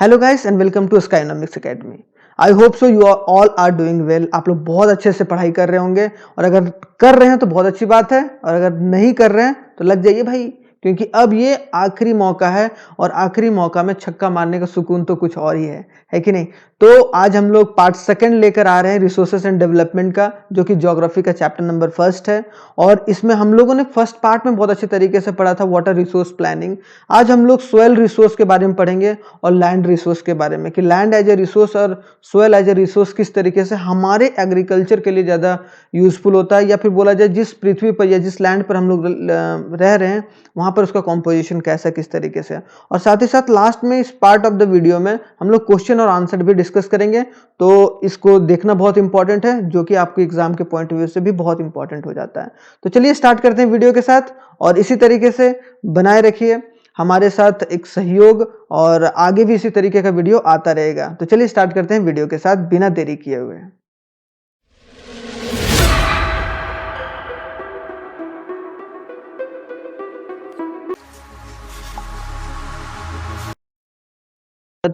Hello guys and welcome to Skynomics academy. I hope so you all are doing well. आप लोग बहुत अच्छे से पढ़ाई कर रहे होंगे और अगर कर रहे हैं तो बहुत अच्छी बात है, और अगर नहीं कर रहे हैं तो लग जाइए भाई, क्योंकि अब ये आखिरी मौका है और आखिरी मौका में छक्का मारने का सुकून तो कुछ और ही है कि नहीं। तो आज हम लोग पार्ट सेकंड लेकर आ रहे हैं रिसोर्सेस एंड डेवलपमेंट का, जो कि ज्योग्राफी का चैप्टर नंबर फर्स्ट है। और इसमें हम लोगों ने फर्स्ट पार्ट में बहुत अच्छे तरीके से पढ़ा था वाटर रिसोर्स प्लानिंग। आज हम लोग सोयल रिसोर्स के बारे में पढ़ेंगे और लैंड रिसोर्स के बारे में, कि लैंड एज ए रिसोर्स और सोयल एज ए रिसोर्स किस तरीके से हमारे एग्रीकल्चर के लिए ज़्यादा यूजफुल होता है, या फिर बोला जाए जिस पृथ्वी पर या जिस लैंड पर हम लोग रह रहे हैं वहाँ पर उसका कॉम्पोजिशन कैसा किस तरीके से। और साथ ही साथ लास्ट में इस पार्ट ऑफ द वीडियो में हम लोग क्वेश्चन और आंसर भी डिस्कस करेंगे। तो इसको देखना बहुत इंपॉर्टेंट है, जो कि आपके एग्जाम के पॉइंट ऑफ व्यू से भी बहुत इंपॉर्टेंट हो जाता है। तो चलिए स्टार्ट करते हैं वीडियो के साथ, और इसी तरीके से बनाए रखिए हमारे साथ एक सहयोग, और आगे भी इसी तरीके का वीडियो आता रहेगा। तो चलिए स्टार्ट करते हैं वीडियो के साथ बिना देरी किए हुए।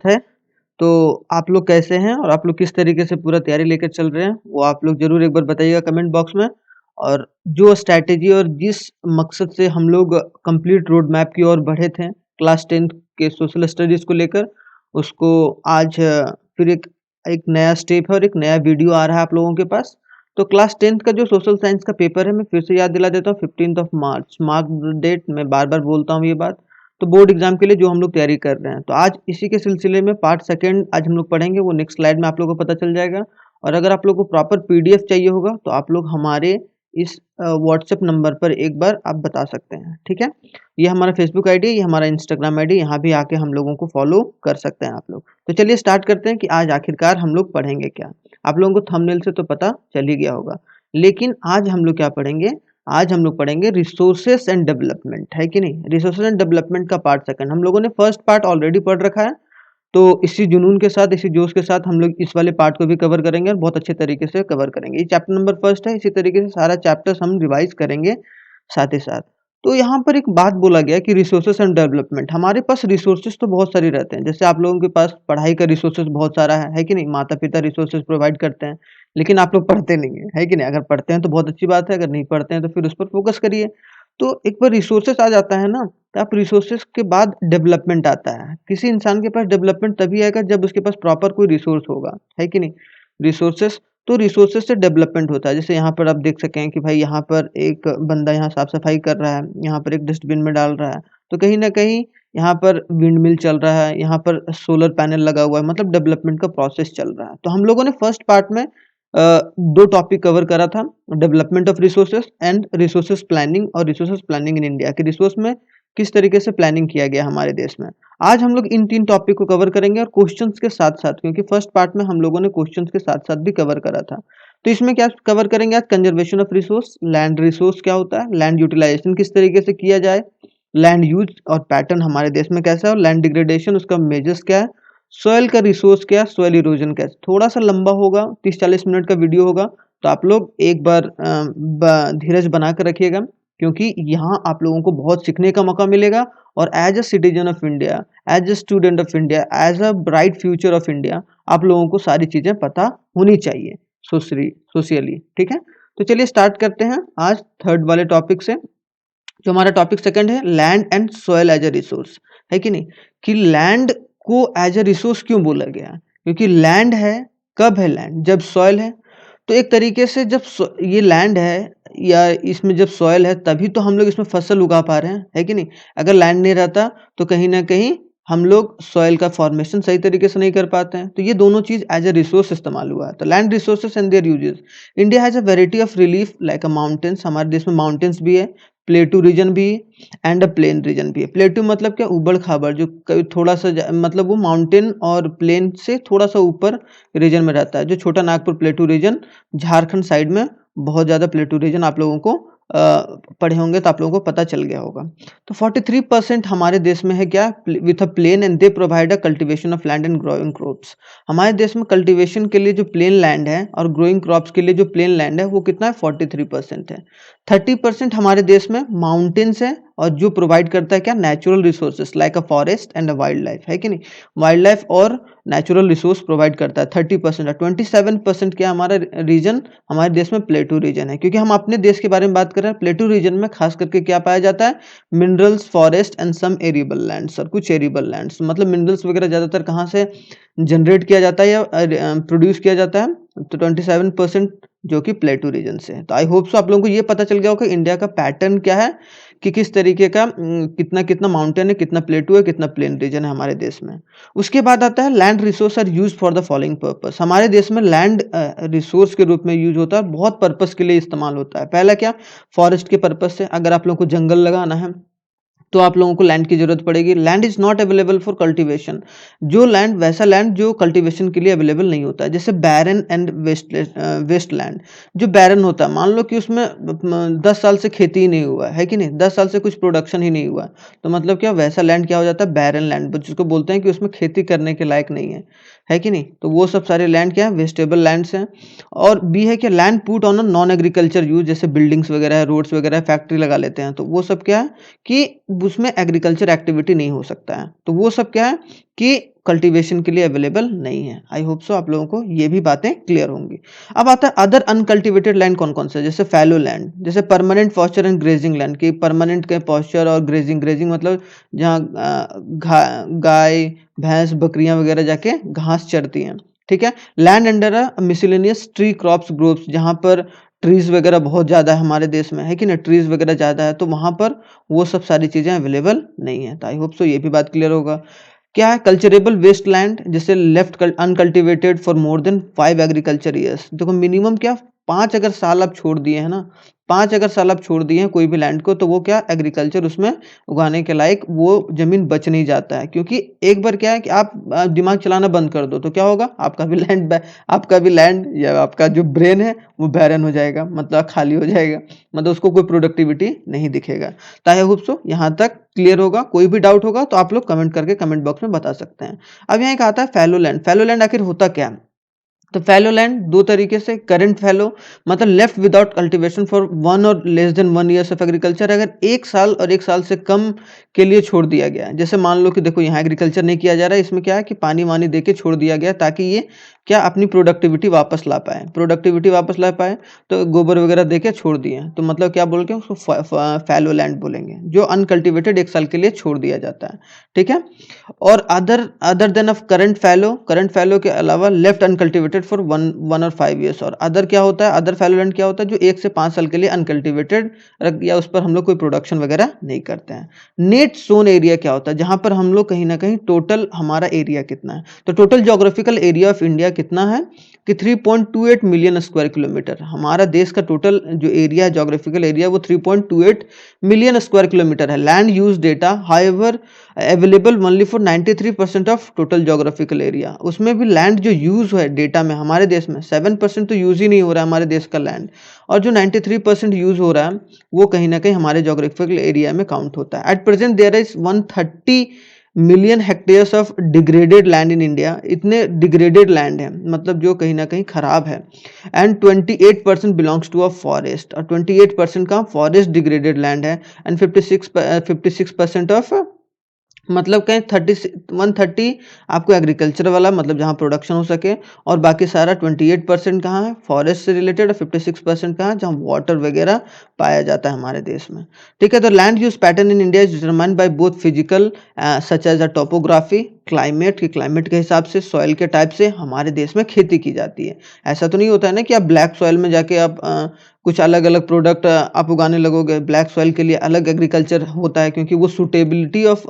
है तो आप लोग कैसे हैं और आप लोग किस तरीके से पूरा तैयारी लेकर चल रहे हैं, वो आप लोग जरूर एक बार बताइएगा कमेंट बॉक्स में। और जो स्ट्रैटेजी और जिस मकसद से हम लोग कंप्लीट रोड मैप की ओर बढ़े थे क्लास 10th के सोशल स्टडीज को लेकर, उसको आज फिर एक एक नया स्टेप है और एक नया वीडियो आ रहा है आप लोगों के पास। तो क्लास 10th का जो सोशल साइंस का पेपर है, मैं फिर से याद दिला देता हूँ, 15 मार्च, मार्क डेट। मैं बार बार बोलता हूँ ये बात। तो बोर्ड एग्जाम के लिए जो हम लोग तैयारी कर रहे हैं, तो आज इसी के सिलसिले में पार्ट सेकंड आज हम लोग पढ़ेंगे। वो नेक्स्ट स्लाइड में आप लोगों को पता चल जाएगा। और अगर आप लोगों को प्रॉपर पीडीएफ चाहिए होगा तो आप लोग हमारे इस व्हाट्सएप नंबर पर एक बार आप बता सकते हैं, ठीक है। ये हमारा फेसबुक आईडी, ये हमारा इंस्टाग्राम आईडी, यहाँ भी आके हम लोगों को फॉलो कर सकते हैं आप लोग। तो चलिए स्टार्ट करते हैं कि आज आखिरकार हम लोग पढ़ेंगे क्या। आप लोगों को थंबनेल से तो पता चल ही गया होगा, लेकिन आज हम लोग क्या पढ़ेंगे। आज हम लोग पढ़ेंगे रिसोर्सेस एंड डेवलपमेंट, है कि नहीं। रिसोर्सेस एंड डेवलपमेंट का पार्ट सेकंड हम लोगों ने फर्स्ट पार्ट ऑलरेडी पढ़ रखा है। तो इसी जुनून के साथ, इसी जोश के साथ हम लोग इस वाले पार्ट को भी कवर करेंगे और बहुत अच्छे तरीके से कवर करेंगे। ये चैप्टर नंबर फर्स्ट है, इसी तरीके से सारा चैप्टर्स हम रिवाइज करेंगे साथ ही साथ। तो यहाँ पर एक बात बोला गया कि रिसोर्सेस एंड डेवलपमेंट, हमारे पास रिसोर्सेज तो बहुत सारे रहते हैं। जैसे आप लोगों के पास पढ़ाई का रिसोर्सेज बहुत सारा है कि नहीं। माता पिता रिसोर्सेज प्रोवाइड करते हैं, लेकिन आप लोग पढ़ते नहीं है कि नहीं। अगर पढ़ते हैं तो बहुत अच्छी बात है, अगर नहीं पढ़ते हैं तो फिर उस पर फोकस करिए। तो एक बार रिसोर्सेज आ जाता है ना, तो आप रिसोर्सेज के बाद डेवलपमेंट आता है। किसी इंसान के पास डेवलपमेंट तभी आएगा जब उसके पास प्रॉपर कोई रिसोर्स होगा, है कि नहीं। रिसोर्सेज, तो रिसोर्सेज से डेवलपमेंट होता है। जैसे यहाँ पर आप देख सकें कि भाई यहाँ पर एक बंदा यहाँ साफ सफाई कर रहा है, यहाँ पर एक डस्टबिन में डाल रहा है, तो कहीं ना कहीं यहाँ पर विंड मिल चल रहा है, यहाँ पर सोलर पैनल लगा हुआ है, मतलब डेवलपमेंट का प्रोसेस चल रहा है। तो हम लोगों ने फर्स्ट पार्ट में दो टॉपिक कवर करा था, development of resources and resources planning, और रिसोर्सेज प्लानिंग इन इंडिया, कि रिसोर्स में किस तरीके से प्लानिंग किया गया हमारे देश में। आज हम लोग इन तीन टॉपिक को कवर करेंगे और क्वेश्चंस के साथ साथ, क्योंकि फर्स्ट पार्ट में हम लोगों ने क्वेश्चंस के साथ साथ भी कवर करा था। तो इसमें क्या कवर करेंगे आज, conservation of resource, land resource क्या होता है, लैंड यूटिलाइजेशन किस तरीके से किया जाए, लैंड यूज और पैटर्न हमारे देश में कैसा है, और लैंड डिग्रेडेशन उसका मेजर्स क्या है, सॉइल का रिसोर्स क्या है, सॉइल इरोजन क्या है। थोड़ा सा लंबा होगा, 30-40 मिनट का वीडियो होगा, तो आप लोग एक बार धीरज बना कर रखिएगा, क्योंकि यहाँ आप लोगों को बहुत सीखने का मौका मिलेगा। और as a citizen of India, as a student of India, as a bright future of India, आप लोगों को सारी चीजें पता होनी चाहिए सोशियली, ठीक है। तो चलिए स्टार्ट करते हैं आज थर्ड वाले टॉपिक से। जो हमारा टॉपिक सेकंड है, land and soil as a resource, है कि नहीं। कि लैंड को एज अ रिसोर्स क्यों बोला गया, क्योंकि लैंड है, कब है लैंड, जब सॉइल है। तो एक तरीके से जब ये लैंड है या इसमें जब सॉइल है, तभी तो हम लोग इसमें फसल उगा पा रहे हैं, है कि नहीं। अगर लैंड नहीं रहता तो कहीं ना कहीं हम लोग सॉइल का फॉर्मेशन सही तरीके से नहीं कर पाते हैं। तो ये दोनों चीज एज अ रिसोर्स इस्तेमाल हुआ है। तो land resources and there uses, India has a variety of relief like a mountains, हमारे देश में माउंटेन्स भी है, प्लेटू रीजन भी एंड अ प्लेन रीजन भी है। प्लेटू मतलब क्या, उबड़ खाबड़, जो थोड़ा सा मतलब वो माउंटेन और प्लेन से थोड़ा सा ऊपर रीजन में रहता है। जो Chota Nagpur plateau region, Jharkhand side में बहुत ज़्यादा प्लेटू रीजन आप लोगों को पढ़े होंगे तो आप लोगों को पता चल गया होगा। तो 43% हमारे देश में है क्या, with a plain, and they provide a cultivation of land and growing crops. हमारे देश में कल्टीवेशन के लिए जो प्लेन लैंड है और ग्रोइंग क्रॉप्स के लिए जो प्लेन लैंड है, वो कितना है, 43% है। 30% हमारे देश में माउंटेन्स है और जो प्रोवाइड करता है क्या, natural resources like a forest and a wild life, है कि नहीं। वाइल्ड लाइफ और नेचुरल रिसोर्स प्रोवाइड करता है 30%। 27% क्या हमारा रीजन हमारे देश में प्लेटू रीजन है, क्योंकि हम अपने देश के बारे में बात कर रहे हैं। प्लेटू रीजन में खास करके क्या पाया जाता है, minerals, forest and some arable lands, और कुछ एरिएबल लैंड्स, मतलब मिनरल्स वगैरह ज़्यादातर कहाँ से जनरेट किया जाता है या प्रोड्यूस किया जाता है, तो 27% जो कि प्लेटू रीजन से है। तो आई होप सो आप लोगों को ये पता चल गया होगा इंडिया का पैटर्न क्या है, कि किस तरीके का कितना कितना माउंटेन है, कितना प्लेटू है, कितना प्लेन रीजन है हमारे देश में। उसके बाद आता है land resource are use for the following purpose. हमारे देश में लैंड रिसोर्स के रूप में यूज होता है, बहुत पर्पस के लिए इस्तेमाल होता है। पहला क्या, फॉरेस्ट के पर्पस से, अगर आप लोगों को जंगल लगाना है तो आप लोगों को लैंड की जरूरत पड़ेगी। Land is not available for cultivation, जो लैंड, वैसा लैंड जो कल्टीवेशन के लिए अवेलेबल नहीं होता है, जैसे बैरन एंड वेस्ट लैंड। जो बैरन होता है, मान लो कि उसमें 10 साल से खेती ही नहीं हुआ है कि नहीं, 10 साल से कुछ प्रोडक्शन ही नहीं हुआ है, तो मतलब क्या, वैसा लैंड क्या हो जाता है, बैरन लैंड, जिसको बोलते हैं कि उसमें खेती करने के लायक नहीं है कि नहीं। तो वो सब सारे लैंड क्या है, वेजिटेबल लैंड्स हैं। और बी है कि land put on a non agriculture use, जैसे बिल्डिंग्स वगैरह है, रोड्स वगैरह है, फैक्ट्री लगा लेते हैं, तो वो सब क्या है कि उसमें एग्रीकल्चर एक्टिविटी नहीं हो सकता है, तो वो सब क्या है कि कल्टीवेशन के लिए अवेलेबल नहीं है। आई होप सो आप लोगों को ये भी बातें क्लियर होंगी। अब आता है अदर अनकल्टिवेटेड लैंड कौन कौन से, जैसे फैलो लैंड, जैसे permanent pasture and grazing land, की परमानेंट के पॉस्चर और ग्रेजिंग, ग्रेजिंग मतलब जहाँ गाय भैंस बकरियां वगैरह जाके घास चरती हैं, ठीक है। Land under a miscellaneous tree crops groves, जहाँ पर ट्रीज वगैरह बहुत ज़्यादा है हमारे देश में, है कि ना, ट्रीज वगैरह ज़्यादा है, तो वहाँ पर वो सब सारी चीज़ें अवेलेबल नहीं है। तो आई होप सो ये भी बात क्लियर होगा। क्या है कल्चरेबल वेस्ट लैंड, जैसे left uncultivated for more than 5 agriculture years. देखो मिनिमम क्या, 5 अगर साल आप छोड़ दिए हैं ना, 5 अगर साल आप छोड़ दिए हैं कोई भी लैंड को, तो वो क्या, एग्रीकल्चर उसमें उगाने के लायक वो जमीन बच नहीं जाता है। क्योंकि एक बार क्या है कि आप दिमाग चलाना बंद कर दो तो क्या होगा, आपका भी लैंड या आपका जो ब्रेन है वो बैरन हो जाएगा, मतलब खाली हो जाएगा, मतलब उसको कोई प्रोडक्टिविटी नहीं दिखेगा। तो आई होप सो यहाँ तक क्लियर होगा। कोई भी डाउट होगा तो आप लोग कमेंट करके कमेंट बॉक्स में बता सकते हैं। अब यहाँ एक आता है फैलो लैंड। फैलो लैंड आखिर होता क्या है, तो फैलो लैंड दो तरीके से, करंट फैलो मतलब लेफ्ट विदाउट कल्टीवेशन फॉर 1 और less than 1 years of agriculture, अगर 1 साल और 1 साल से कम के लिए छोड़ दिया गया है। जैसे मान लो कि देखो यहाँ एग्रीकल्चर नहीं किया जा रहा है, इसमें क्या है कि पानी वानी दे के छोड़ दिया गया ताकि ये क्या अपनी प्रोडक्टिविटी वापस ला पाए, प्रोडक्टिविटी वापस ला पाए, तो गोबर वगैरह दे के छोड़ दिए, तो मतलब क्या बोल के उसको फैलो लैंड बोलेंगे, जो अनकल्टिवेटेड 1 साल के लिए छोड़ दिया जाता है, ठीक है। और other other than of current fallow के अलावा लेफ्ट अनकल्टिवेटेड फॉर 1 और 5 ईयर्स। और अदर क्या होता है, अदर फैलो लैंड क्या होता है, जो 1 से 5 साल के लिए अनकल्टिवेटेड या उस पर हम लोग कोई प्रोडक्शन वगैरह नहीं करते हैं। नेट सोन एरिया क्या होता है, जहां पर हम लोग कहीं ना कहीं टोटल हमारा एरिया कितना है, तो total geographical area of India कितना है कि 3.28 मिलियन स्क्वायर किलोमीटर। हमारा देश का टोटल जो एरिया है, जोग्राफिकल एरिया, वो 3.28 मिलियन स्क्वायर किलोमीटर है। Land use data however available only for 93% of total geographical area. उसमें भी लैंड जो यूज है डेटा में हमारे देश में 7% तो यूज ही नहीं हो रहा है हमारे देश का लैंड, और जो 93% यूज हो रहा है वो कहीं ना कहीं हमारे जोग्राफिकल एरिया में काउंट होता है। At present there is 130 million hectares of degraded land in India. इतने डिग्रेडेड लैंड है, मतलब जो कहीं ना कहीं खराब है। And 28% belongs to a forest, और 28% का फॉरेस्ट डिग्रेडेड लैंड है। एंड 56% ऑफ, मतलब कहीं 130 आपको एग्रीकल्चर वाला, मतलब जहाँ प्रोडक्शन हो सके, और बाकी सारा 28% कहाँ है, फॉरेस्ट से रिलेटेड, और 56% कहाँ है, जहाँ वाटर वगैरह पाया जाता है हमारे देश में, ठीक है। तो land use pattern in India is determined by both physical such as a topography, climate के हिसाब से, सॉइल के टाइप से हमारे देश में खेती की जाती है। ऐसा तो नहीं होता है ना कि आप ब्लैक सॉइल में जाके आप कुछ अलग अलग प्रोडक्ट आप उगाने लगोगे। ब्लैक सॉइल के लिए अलग एग्रीकल्चर होता है, क्योंकि वो सूटेबिलिटी ऑफ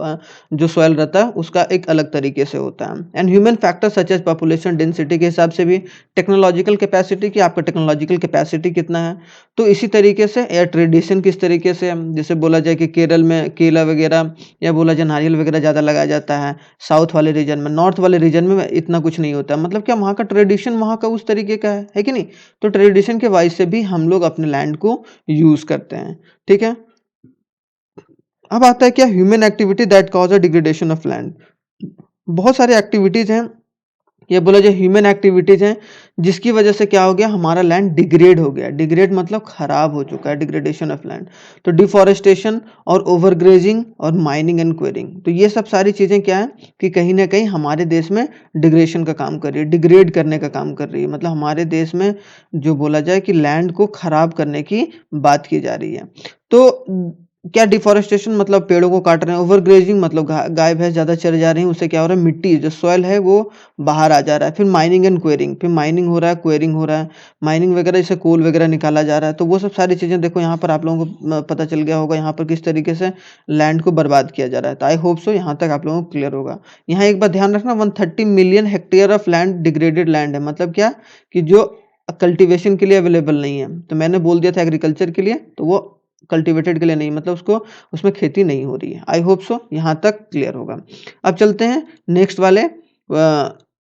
जो सॉइल रहता है उसका एक अलग तरीके से होता है। And human factor such as population density के हिसाब से भी, टेक्नोलॉजिकल कैपेसिटी की, आपका टेक्नोलॉजिकल कैपेसिटी कितना है, तो इसी तरीके से, या ट्रेडिशन किस तरीके से, जैसे बोला जाए कि केरल में केला वगैरह, या बोला जाए नारियल वगैरह ज़्यादा लगाया जाता है साउथ वाले रीजन में, नॉर्थ वाले रीजन में इतना कुछ नहीं होता, मतलब क्या वहाँ का ट्रेडिशन वहाँ का उस तरीके का है कि नहीं। तो ट्रेडिशन के वाइज से भी हम लोग अपने लैंड को यूज करते हैं, ठीक है। अब आता है क्या, human activity that cause a degradation of land. बहुत सारे एक्टिविटीज हैं ये बोला जो ह्यूमन एक्टिविटीज हैं जिसकी वजह से क्या हो गया, हमारा लैंड डिग्रेड हो गया। डिग्रेड मतलब खराब हो चुका है, डिग्रेडेशन ऑफ लैंड। तो डिफॉरेस्टेशन और ओवरग्रेजिंग और माइनिंग एंड क्वेरिंग, तो ये सब सारी चीजें क्या है कि कहीं ना कहीं हमारे देश में डिग्रेडेशन का काम कर रही है, डिग्रेड करने का काम कर रही है। मतलब हमारे देश में जो बोला जाए कि लैंड को खराब करने की बात की जा रही है। तो क्या डिफॉरेस्टेशन मतलब पेड़ों को काट रहे हैं, ओवरग्रेजिंग मतलब गाय भैंस ज्यादा चर जा रही हैं, उससे क्या हो रहा है, मिट्टी जो सॉइल है वो बाहर आ जा रहा है। फिर माइनिंग एंड क्वेरिंग, फिर माइनिंग हो रहा है, क्वेरिंग हो रहा है। माइनिंग वगैरह जैसे कोल वगैरह निकाला जा रहा है, तो वो सब सारी चीजें देखो यहाँ पर आप लोगों को पता चल गया होगा यहाँ पर किस तरीके से लैंड को बर्बाद किया जा रहा है। तो आई होप सो यहाँ तक आप लोगों को क्लियर होगा। यहाँ एक बात ध्यान रखना, 130 million hectare of land degraded land है। मतलब क्या कि जो कल्टीवेशन के लिए अवेलेबल नहीं है। तो मैंने बोल दिया था एग्रीकल्चर के लिए, तो वो कल्टीवेटेड के लिए नहीं, मतलब उसको उसमें खेती नहीं हो रही है। आई होप सो यहाँ तक क्लियर होगा। अब चलते हैं नेक्स्ट वाले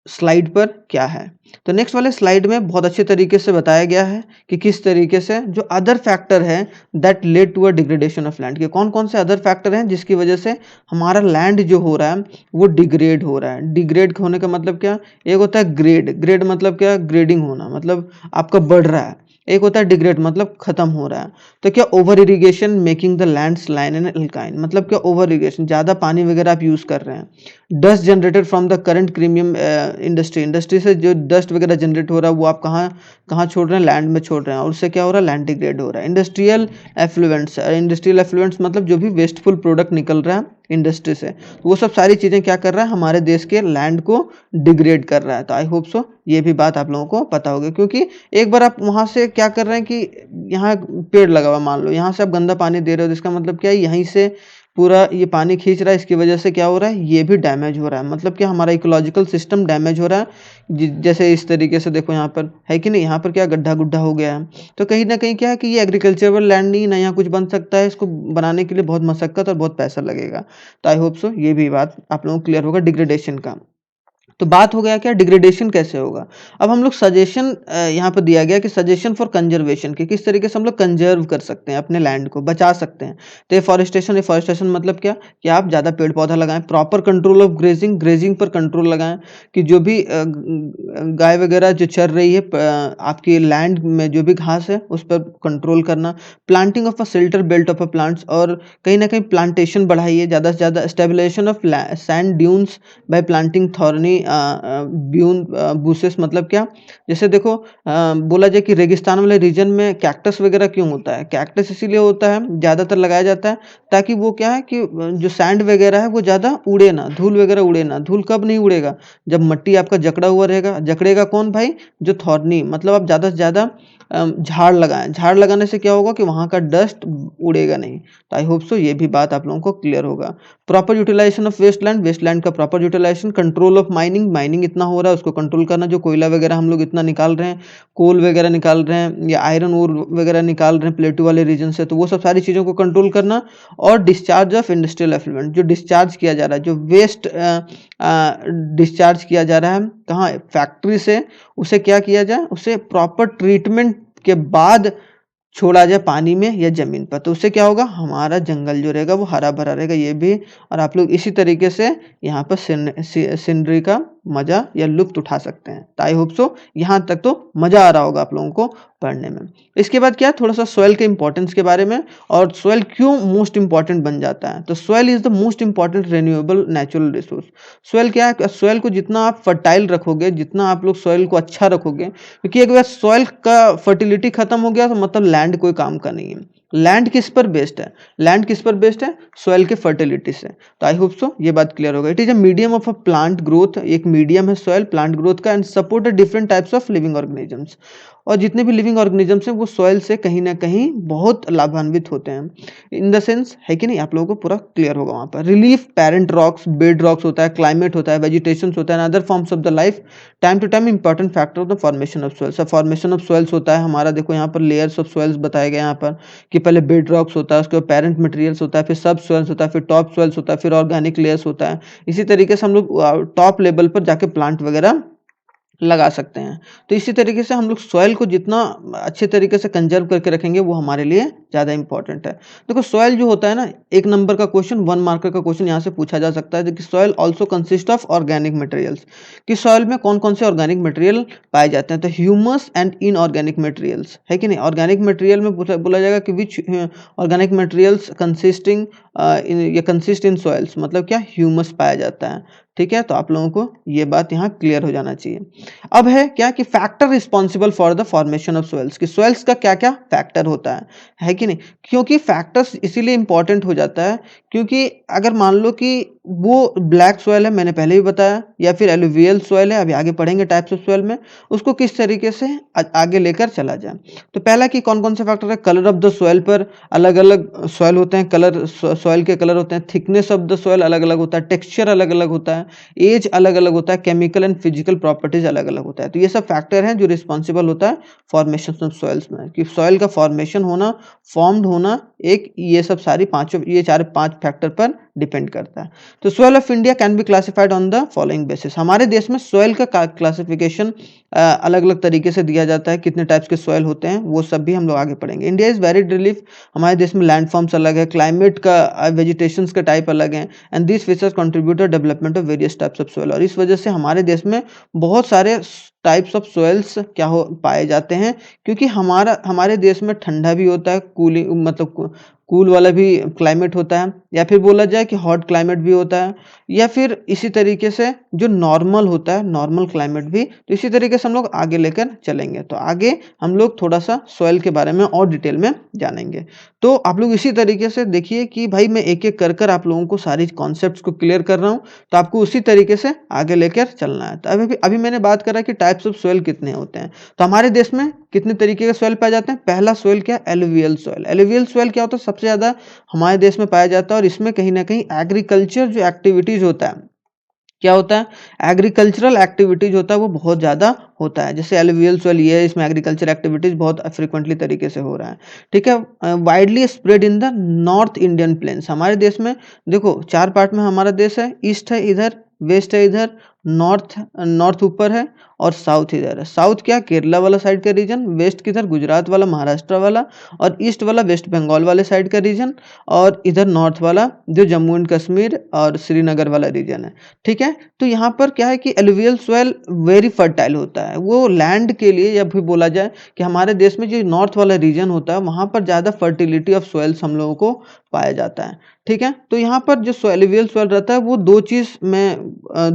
स्लाइड पर क्या है। तो नेक्स्ट वाले स्लाइड में बहुत अच्छे तरीके से बताया गया है कि किस तरीके से जो अदर फैक्टर है that led to a degradation of land, के कौन कौन से अदर फैक्टर हैं जिसकी वजह से हमारा लैंड जो हो रहा है वो डिग्रेड हो रहा है। डिग्रेड होने का मतलब क्या, एक होता है ग्रेड, ग्रेड मतलब क्या, ग्रेडिंग होना, मतलब आपका बढ़ रहा है। एक होता है डिग्रेड मतलब खत्म हो रहा है। तो क्या over irrigation making the land saline and एल्काइन, मतलब क्या ओवर इरिगेशन, ज्यादा पानी वगैरह आप यूज कर रहे हैं। Dust generated from the current premium industry, industry से जो डस्ट वगैरह जनरेट हो रहा है वो आप कहाँ कहाँ छोड़ रहे हैं, लैंड में छोड़ रहे हैं, और उससे क्या हो रहा है, लैंड डिग्रेड हो रहा है। इंडस्ट्रियल एफ्लुएंट्स, इंडस्ट्रियल एफ्लुएंट्स मतलब जो भी वेस्टफुल प्रोडक्ट निकल रहा है इंडस्ट्री से, तो वो सब सारी चीजें क्या कर रहा है, हमारे देश के लैंड को डिग्रेड कर रहा है। तो आई होप सो ये भी बात आप लोगों को पता होगी, क्योंकि एक बार आप वहां से क्या कर रहे हैं कि यहाँ पेड़ लगा हुआ, मान लो यहाँ से आप गंदा पानी दे रहे हो, तो इसका मतलब क्या है, यहीं से पूरा ये पानी खींच रहा है, इसकी वजह से क्या हो रहा है, ये भी डैमेज हो रहा है। मतलब क्या हमारा इकोलॉजिकल सिस्टम डैमेज हो रहा है। जैसे इस तरीके से देखो यहाँ पर है कि नहीं, यहाँ पर क्या गड्ढा गुड्ढा हो गया है। तो कहीं ना कहीं क्या है कि ये एग्रीकल्चरल लैंड नहीं ना, यहाँ कुछ बन सकता है, इसको बनाने के लिए बहुत मशक्कत और बहुत पैसा लगेगा। तो आई होप सो ये भी बात आप लोगों को क्लियर होगा डिग्रेडेशन का। तो बात हो गया क्या डिग्रेडेशन कैसे होगा। अब हम लोग सजेशन यहाँ पर दिया गया कि सजेशन फॉर कंजर्वेशन, कि किस तरीके से हम लोग कंजर्व कर सकते हैं, अपने लैंड को बचा सकते हैं। तो एफॉरेस्टेशन, एफॉरेस्टेशन मतलब क्या कि आप ज़्यादा पेड़ पौधा लगाएं। Proper control of grazing, grazing पर कंट्रोल लगाएं, कि जो भी गाय वगैरह जो चर रही है आपकी लैंड में, जो भी घास है उस पर कंट्रोल करना। Planting of a shelter belt of a plants, और कहीं ना कहीं प्लांटेशन बढ़ाइए ज़्यादा से ज़्यादा। Stabilisation of sand dunes by planting thorny ब्यून बुशेस, मतलब क्या, जैसे देखो बोला जाए कि रेगिस्तान वाले रीजन में कैक्टस वगैरह क्यों होता है, कैक्टस इसीलिए होता है, ज़्यादातर लगाया जाता है ताकि वो क्या है कि जो सैंड वगैरह है वो ज़्यादा उड़े ना, धूल वगैरह उड़े ना। धूल कब नहीं उड़ेगा, जब मिट्टी आपका जकड़ा हुआ रहेगा। जकड़ेगा कौन भाई, जो थॉर्नी, मतलब आप ज़्यादा से ज़्यादा झाड़ लगाएं। झाड़ लगाने से क्या होगा कि वहाँ का डस्ट उड़ेगा नहीं। तो आई होप सो ये भी बात आप लोगों को क्लियर होगा। Proper utilisation of wasteland, wasteland का proper utilisation. Control of mining, mining इतना हो रहा है उसको कंट्रोल करना, जो कोयला वगैरह हम लोग इतना निकाल रहे हैं, कोल वगैरह निकाल रहे हैं, या आयरन ओर वगैरह निकाल रहे हैं प्लेटू वाले रीजन से, तो वो सब सारी चीज़ों को कंट्रोल करना। और डिस्चार्ज ऑफ इंडस्ट्रियल एफ्लुएंट, जो डिस्चार्ज किया जा रहा है, जो वेस्ट डिस्चार्ज किया जा रहा है कहाँ, फैक्ट्री से, उसे क्या किया जाए, उसे प्रॉपर ट्रीटमेंट के बाद छोड़ा जाए पानी में या जमीन पर। तो उससे क्या होगा, हमारा जंगल जो रहेगा वो हरा भरा रहेगा। ये भी, और आप लोग इसी तरीके से यहाँ पर सीनरी का मजा या लुत्फ उठा सकते हैं। तो आई होप सो यहाँ तक तो मजा आ रहा होगा आप लोगों को पढ़ने में। इसके बाद क्या, थोड़ा सा सॉइल के इंपॉर्टेंस के बारे में, और सॉइल क्यों मोस्ट इंपॉर्टेंट बन जाता है। तो soil is the most important renewable natural resource. Soil क्या है, सॉइल को जितना आप फर्टाइल रखोगे, जितना आप लोग सॉइल को अच्छा रखोगे, क्योंकि एक बार सॉइल का फर्टिलिटी खत्म हो गया तो मतलब लैंड कोई काम का नहीं है। लैंड किस पर बेस्ड है, लैंड किस पर बेस्ड है, सॉइल के फर्टिलिटी से। तो आई होप सो ये बात क्लियर होगा। It is a medium of a plant growth, एक मीडियम है सॉइल प्लांट ग्रोथ का, and support different types of living organisms. और जितने भी लिविंग ऑर्गेनिजम्स हैं वो सॉइल से कहीं ना कहीं बहुत लाभान्वित होते हैं, इन द सेंस, है कि नहीं, आप लोगों को पूरा क्लियर होगा वहाँ पर। Relief parent rocks, bed rocks होता है, क्लाइमेट होता है, वेजिटेशन होता है, other forms of the life, time to time important factor of the formation of soils. Formation of soils होता है हमारा, देखो यहाँ पर लेयर्स ऑफ सॉइल्स बताए गए यहाँ पर, कि पहले बेड रॉक्स होता है, उसके बाद पेरेंट मटेरियल्स होता है, फिर सब सॉइल्स होता है, फिर टॉप सॉइल्स होता है, फिर ऑर्गेनिक लेयर्स होता है। इसी तरीके से हम लोग टॉप लेवल पर जाके प्लांट वगैरह लगा सकते हैं। तो इसी तरीके से हम लोग सॉइल को जितना अच्छे तरीके से कंज़र्व करके रखेंगे वो हमारे लिए ज़्यादा इम्पोर्टेंट है। देखो सॉइल जो होता है ना, 1 नंबर का क्वेश्चन 1 मार्कर का क्वेश्चन यहाँ से पूछा जा सकता है कि soil also consist of organic materials, कि सॉइल में कौन-कौन से ऑर्गेनिक मटेरियल पाए जाते हैं। तो ह्यूमस एंड इनऑर्गेनिक मटेरियल्स, है कि नहीं? ऑर्गेनिक मटेरियल में पूछा बोला जाएगा कि व्हिच ऑर्गेनिक मटेरियल्स कंसिस्टिंग इन या कंसिस्ट इन सॉइल्स, मतलब क्या? ह्यूमस पाया जाता है। ठीक है? तो आप लोगों को ये बात यहाँ क्लियर हो जाना चाहिए। अब है क्या कि factor responsible for the formation of soils, कि सोइल्स का क्या क्या फैक्टर होता है कि नहीं? क्योंकि फैक्टर्स इसीलिए इंपॉर्टेंट हो जाता है क्योंकि अगर मान लो कि वो ब्लैक सोइल है, मैंने पहले भी बताया, या फिर एलुवियल सोइल है, अभी आगे पढ़ेंगे टाइप्स ऑफ सोइल में, उसको किस तरीके से आगे लेकर चला जाए। तो पहला कि कौन कौन से फैक्टर है, कलर ऑफ द सोइल पर अलग अलग सोइल होते हैं, कलर सोइल के कलर होते हैं, थिकनेस ऑफ द सोइल अलग अलग होता है, टेक्सचर अलग अलग होता है, एज अलग-अलग होता है, केमिकल एंड फिजिकल प्रॉपर्टीज अलग-अलग होता है। तो ये सब फैक्टर हैं जो रिस्पॉन्सिबल होता है फॉर्मेशन ऑफ सॉइल्स में, कि सॉइल का फॉर्मेशन होना, फॉर्म्ड होना, एक ये सब सारी पांचों ये 4-5 फैक्टर पर डिपेंड करता है। तो soil of India can be classified on the following basis. हमारे देश में सॉइल का क्लासिफिकेशन अलग-अलग तरीके से दिया जाता है, कितने टाइप्स के सॉइल होते हैं वो सब भी हम लोग आगे पढ़ेंगे। इंडिया इज वेरी रिलीफ, हमारे देश में लैंड फॉर्म्स अलग है, क्लाइमेट का वेजिटेशंस का टाइप अलग है, and this features contribute to development of various types of soil. और इस वजह से हमारे देश में बहुत सारे टाइप्स ऑफ सोइल्स क्या हो पाए जाते हैं, क्योंकि हमारे देश में ठंडा भी होता है, कूलिंग मतलब कूल वाला भी क्लाइमेट होता है, या फिर बोला जाए कि हॉट क्लाइमेट भी होता है, या फिर इसी तरीके से जो नॉर्मल होता है, नॉर्मल क्लाइमेट भी। तो इसी तरीके से हम लोग आगे लेकर चलेंगे। तो आगे हम लोग थोड़ा सा सॉइल के बारे में और डिटेल में जानेंगे। तो आप लोग इसी तरीके से देखिए कि भाई मैं एक-एक कर आप लोगों को सारी कॉन्सेप्ट्स को क्लियर कर रहा हूँ, तो आपको उसी तरीके से आगे लेकर चलना है। तो अभी मैंने बात करा कि टाइप्स ऑफ सॉइल कितने होते हैं। तो हमारे देश में कितने तरीके के सॉइल पाए जाते हैं? पहला सॉइल क्या? Alluvial soil. एलुवियल सॉइल क्या होता है? सबसे ज़्यादा हमारे देश में पाया जाता है, और इसमें कहीं न कहीं एग्रीकल्चर जो एक्टिविटीज़ होता है, क्या होता है? एग्रीकल्चरल एक्टिविटीज़ होता है वो बहुत ज़्यादा होता है। जैसे एलुवियल सॉइल ये है, इसमें एग्रीकल्चर एक्टिविटीज़ बहुत फ्रीक्वेंटली तरीके से हो रहा है। ठीक है? Widely spread in the north Indian plains. हमारे देश में देखो 4 पार्ट में हमारा देश है, ईस्ट है इधर, वेस्ट है इधर, नॉर्थ नॉर्थ ऊपर है, और साउथ इधर है। साउथ क्या? केरला वाला साइड का रीजन, वेस्ट किधर? गुजरात वाला, महाराष्ट्र वाला, और ईस्ट वाला वेस्ट बंगाल वाले साइड का रीजन, और इधर नॉर्थ वाला जो जम्मू एंड कश्मीर और श्रीनगर वाला रीजन है। ठीक है? तो यहाँ पर क्या है कि एलुवियल सॉइल वेरी फर्टाइल होता है। वो लैंड के लिए, या फिर बोला जाए कि हमारे देश में जो नॉर्थ वाला रीजन होता है वहाँ पर ज़्यादा फर्टिलिटी ऑफ सॉइल्स हम लोगों को पाया जाता है। ठीक है? तो यहाँ पर जो एलुवियल सॉइल रहता है वो 2 चीज़ में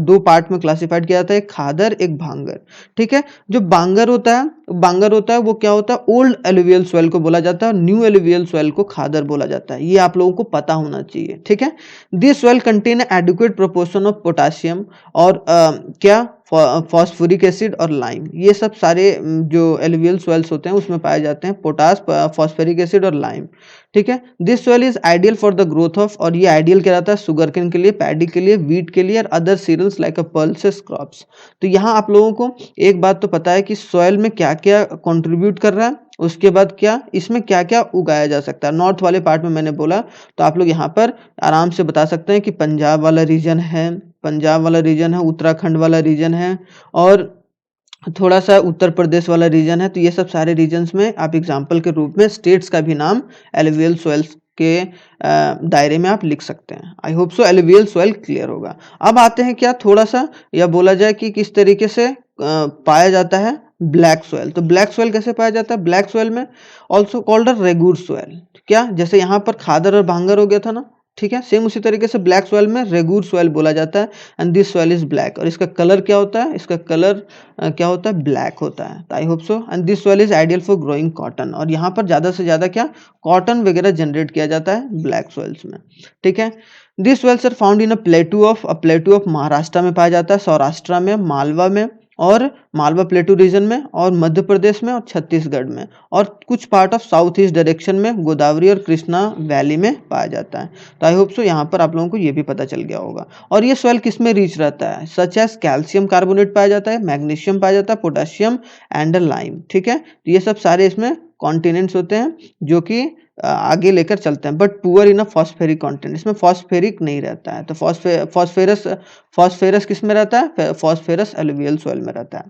2 पार्ट में क्लासिफाइड किया जाता है, एक खादर, एक भांगर। ठीक है? जो बांगर होता है वो क्या होता है? ओल्ड एलुवियल सॉइल को बोला जाता है, और न्यू एलुवियल सॉइल को खादर बोला जाता है। ये आप लोगों को पता होना चाहिए। ठीक है? This soil contain adequate proportion of potassium और क्या? फॉस्फोरिक एसिड और लाइम। ये सब सारे जो एलुवियल सॉइल्स होते हैं उसमें पाए जाते हैं पोटाश, फॉस्फोरिक एसिड और लाइम। ठीक है? This soil is ideal for the growth of, और ये आइडियल क्या रहता है? शुगरकेन के लिए, पैडी के लिए, व्हीट के लिए, और other cereals like a pulses crops. तो यहाँ आप लोगों को एक बात तो पता है कि सॉइल में क्या-क्या कंट्रीब्यूट कर रहा है, उसके बाद क्या इसमें क्या-क्या उगाया जा सकता है। नॉर्थ वाले पार्ट में मैंने बोला, तो आप लोग यहाँ पर आराम से बता सकते हैं कि पंजाब वाला रीजन है, उत्तराखंड वाला रीजन है, और थोड़ा-सा उत्तर प्रदेश वाला रीजन है। तो ये सब सारे रीजन्स में आप एग्ज़ाम्पल के रूप में स्टेट्स का भी नाम एलुवियल सॉइल्स के दायरे में आप लिख सकते हैं। आई होप सो एलुवियल सॉइल क्लियर होगा। अब आते हैं क्या थोड़ा-सा, या बोला जाए कि किस तरीके से पाया जाता है ब्लैक सॉइल। तो ब्लैक सॉइल कैसे पाया जाता है? ब्लैक सॉइल में also called a regur soil. क्या? जैसे यहाँ पर खादर और भांगर हो गया था ना, ठीक है? सेम उसी तरीके से ब्लैक सॉइल में रेगुर सॉइल बोला जाता है, and this soil is black. और इसका कलर क्या होता है? इसका कलर क्या होता है? ब्लैक होता है। आई hope so, and this soil is ideal for growing cotton. और यहाँ पर ज़्यादा से ज़्यादा क्या? कॉटन वगैरह जनरेट किया जाता है ब्लैक सॉइल्स में। ठीक है? This soils are found in plateau of Maharashtra में पाया जाता है, सौराष्ट्र में, मालवा में, और मालवा प्लेटू रीजन में, और मध्य प्रदेश में, और छत्तीसगढ़ में, और कुछ part of south east direction में गोदावरी और कृष्णा वैली में पाया जाता है। तो आई होप सो यहाँ पर आप लोगों को ये भी पता चल गया होगा। और ये सॉइल किस में रिच रहता है? सच एज कैल्शियम कार्बोनेट पाया जाता है, मैग्नीशियम पाया जाता है, पोटेशियम एंड लाइम। ठीक है? तो ये सब सारे इसमें कॉन्टिनेंट्स होते हैं जो कि आगे लेकर चलते हैं, but poor in a phosphoric content. इसमें फॉस्फेरिक नहीं रहता है। तो फॉस्फेरस किस में रहता है? फॉस्फेरस एलुवियल सॉइल में रहता है।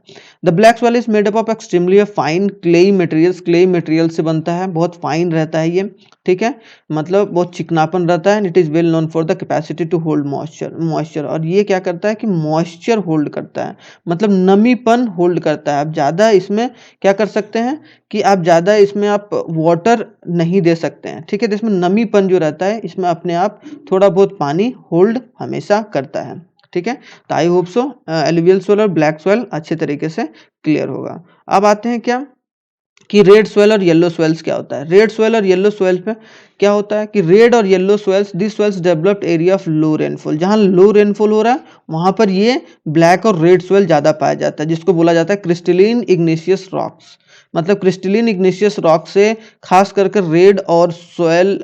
The black soil is made up of extremely fine clayey materials, clayey material से बनता है, बहुत फाइन रहता है ये, ठीक है, मतलब बहुत चिकनापन रहता है। It is well known for the capacity to hold moisture, और ये क्या करता है कि मॉइस्चर होल्ड करता है, मतलब नमीपन होल्ड करता है। आप ज़्यादा इसमें क्या कर सकते हैं कि आप ज़्यादा इसमें आप वाटर नहीं दे सकते हैं, ठीक है, तो इसमें नमीपन जो रहता है इसमें अपने आप थोड़ा बहुत पानी होल्ड हमेशा करता है, ठीक है। तो आई होप सो एलुवियल सोइल और ब्लैक सोइल अच्छे तरीके से क्लियर होगा। अब आते हैं क्या कि रेड सोइल और येलो सोइल्स क्या होता है। रेड सोइल और येलो सोइल्स में क्या होता है कि रेड और yellow soils, this soils developed area of low rainfall, जहां लो रेनफॉल हो रहा है वहां पर ये ब्लैक और रेड सोइल ज्यादा पाया जाता है, जिसको बोला जाता है क्रिस्टलिन इग्नेशियस रॉक्स। मतलब क्रिस्टलिन इग्नेशियस रॉक से खास करके रेड और सोयल,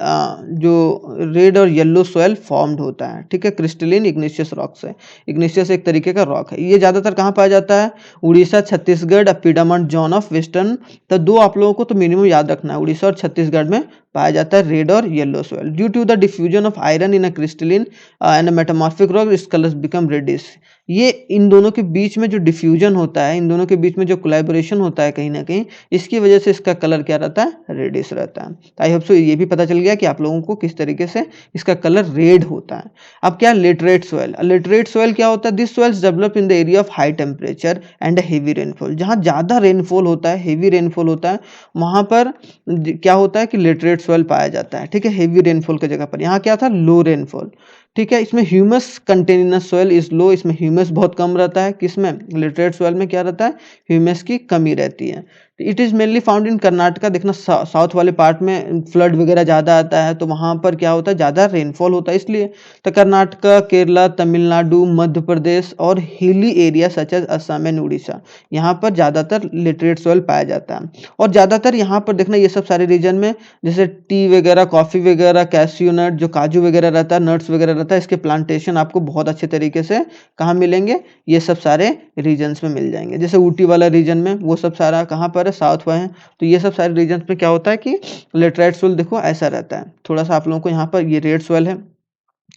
जो रेड और येलो सोयल फॉर्म्ड होता है, ठीक है, क्रिस्टलिन इग्नेशियस रॉक से। इग्नेशियस एक तरीके का रॉक है, ये ज़्यादातर कहाँ पाया जाता है, Orissa, Chhattisgarh, piedmont zone of western. तो दो आप लोगों को तो मिनिमम याद रखना है, उड़ीसा और छत्तीसगढ़ में पाया जाता है रेड और yellow soil. Due to the diffusion of iron in a crystalline and metamorphic rock, its colours become reddish. ये इन दोनों के बीच में जो डिफ्यूजन होता है, इन दोनों के बीच में जो कोलैबोरेशन होता है कहीं ना कहीं, इसकी वजह से इसका कलर क्या रहता है, रेडिश रहता है। तो आई होप सो ये भी पता चल गया कि आप लोगों को किस तरीके से इसका कलर रेड होता है। अब क्या लिटरेट सोयल, लिटरेट सोयल क्या होता है, this soils develop in the area of high temperature and heavy rainfall, जहाँ ज़्यादा रेनफॉल होता है, हेवी रेनफॉल होता है, वहाँ पर क्या होता है कि लिटरेट सोयल पाया जाता है, ठीक है, हेवी रेनफॉल की जगह पर। यहाँ क्या था, लो रेनफॉल, ठीक है। इसमें ह्यूमस कंटेनिनस सोयल इज लो, इसमें ह्यूमस बहुत कम रहता है, किसमें, लिटरेट सोयल में क्या रहता है, ह्यूमस की कमी रहती है। It is mainly found in Karnataka, देखना साउथ वाले पार्ट में फ्लड वगैरह ज़्यादा आता है, तो वहाँ पर क्या होता है, ज़्यादा रेनफॉल होता है इसलिए। तो कर्नाटका, केरला, तमिलनाडु, मध्य प्रदेश और hilly area such as Assam and Orissa, यहाँ पर ज़्यादातर लिटरेट सोयल पाया जाता है। और ज़्यादातर यहाँ पर देखना ये सब सारे रीजन में, जैसे टी वगैरह, कॉफ़ी वगैरह, कैश्यू नट, जो काजू वगैरह रहता है, नट्स वगैरह रहता है, इसके प्लांटेशन आपको बहुत अच्छे तरीके से कहाँ मिलेंगे, ये सब सारे रीजन्स में मिल जाएंगे। जैसे ऊटी वाला रीजन में वो सब सारा कहाँ पर है, साउथ में है। तो ये सब सारे रीजन्स में क्या होता है कि लेटराइट सोइल देखो ऐसा रहता है। थोड़ा सा आप लोगों को यहाँ पर ये रेड सोइल है,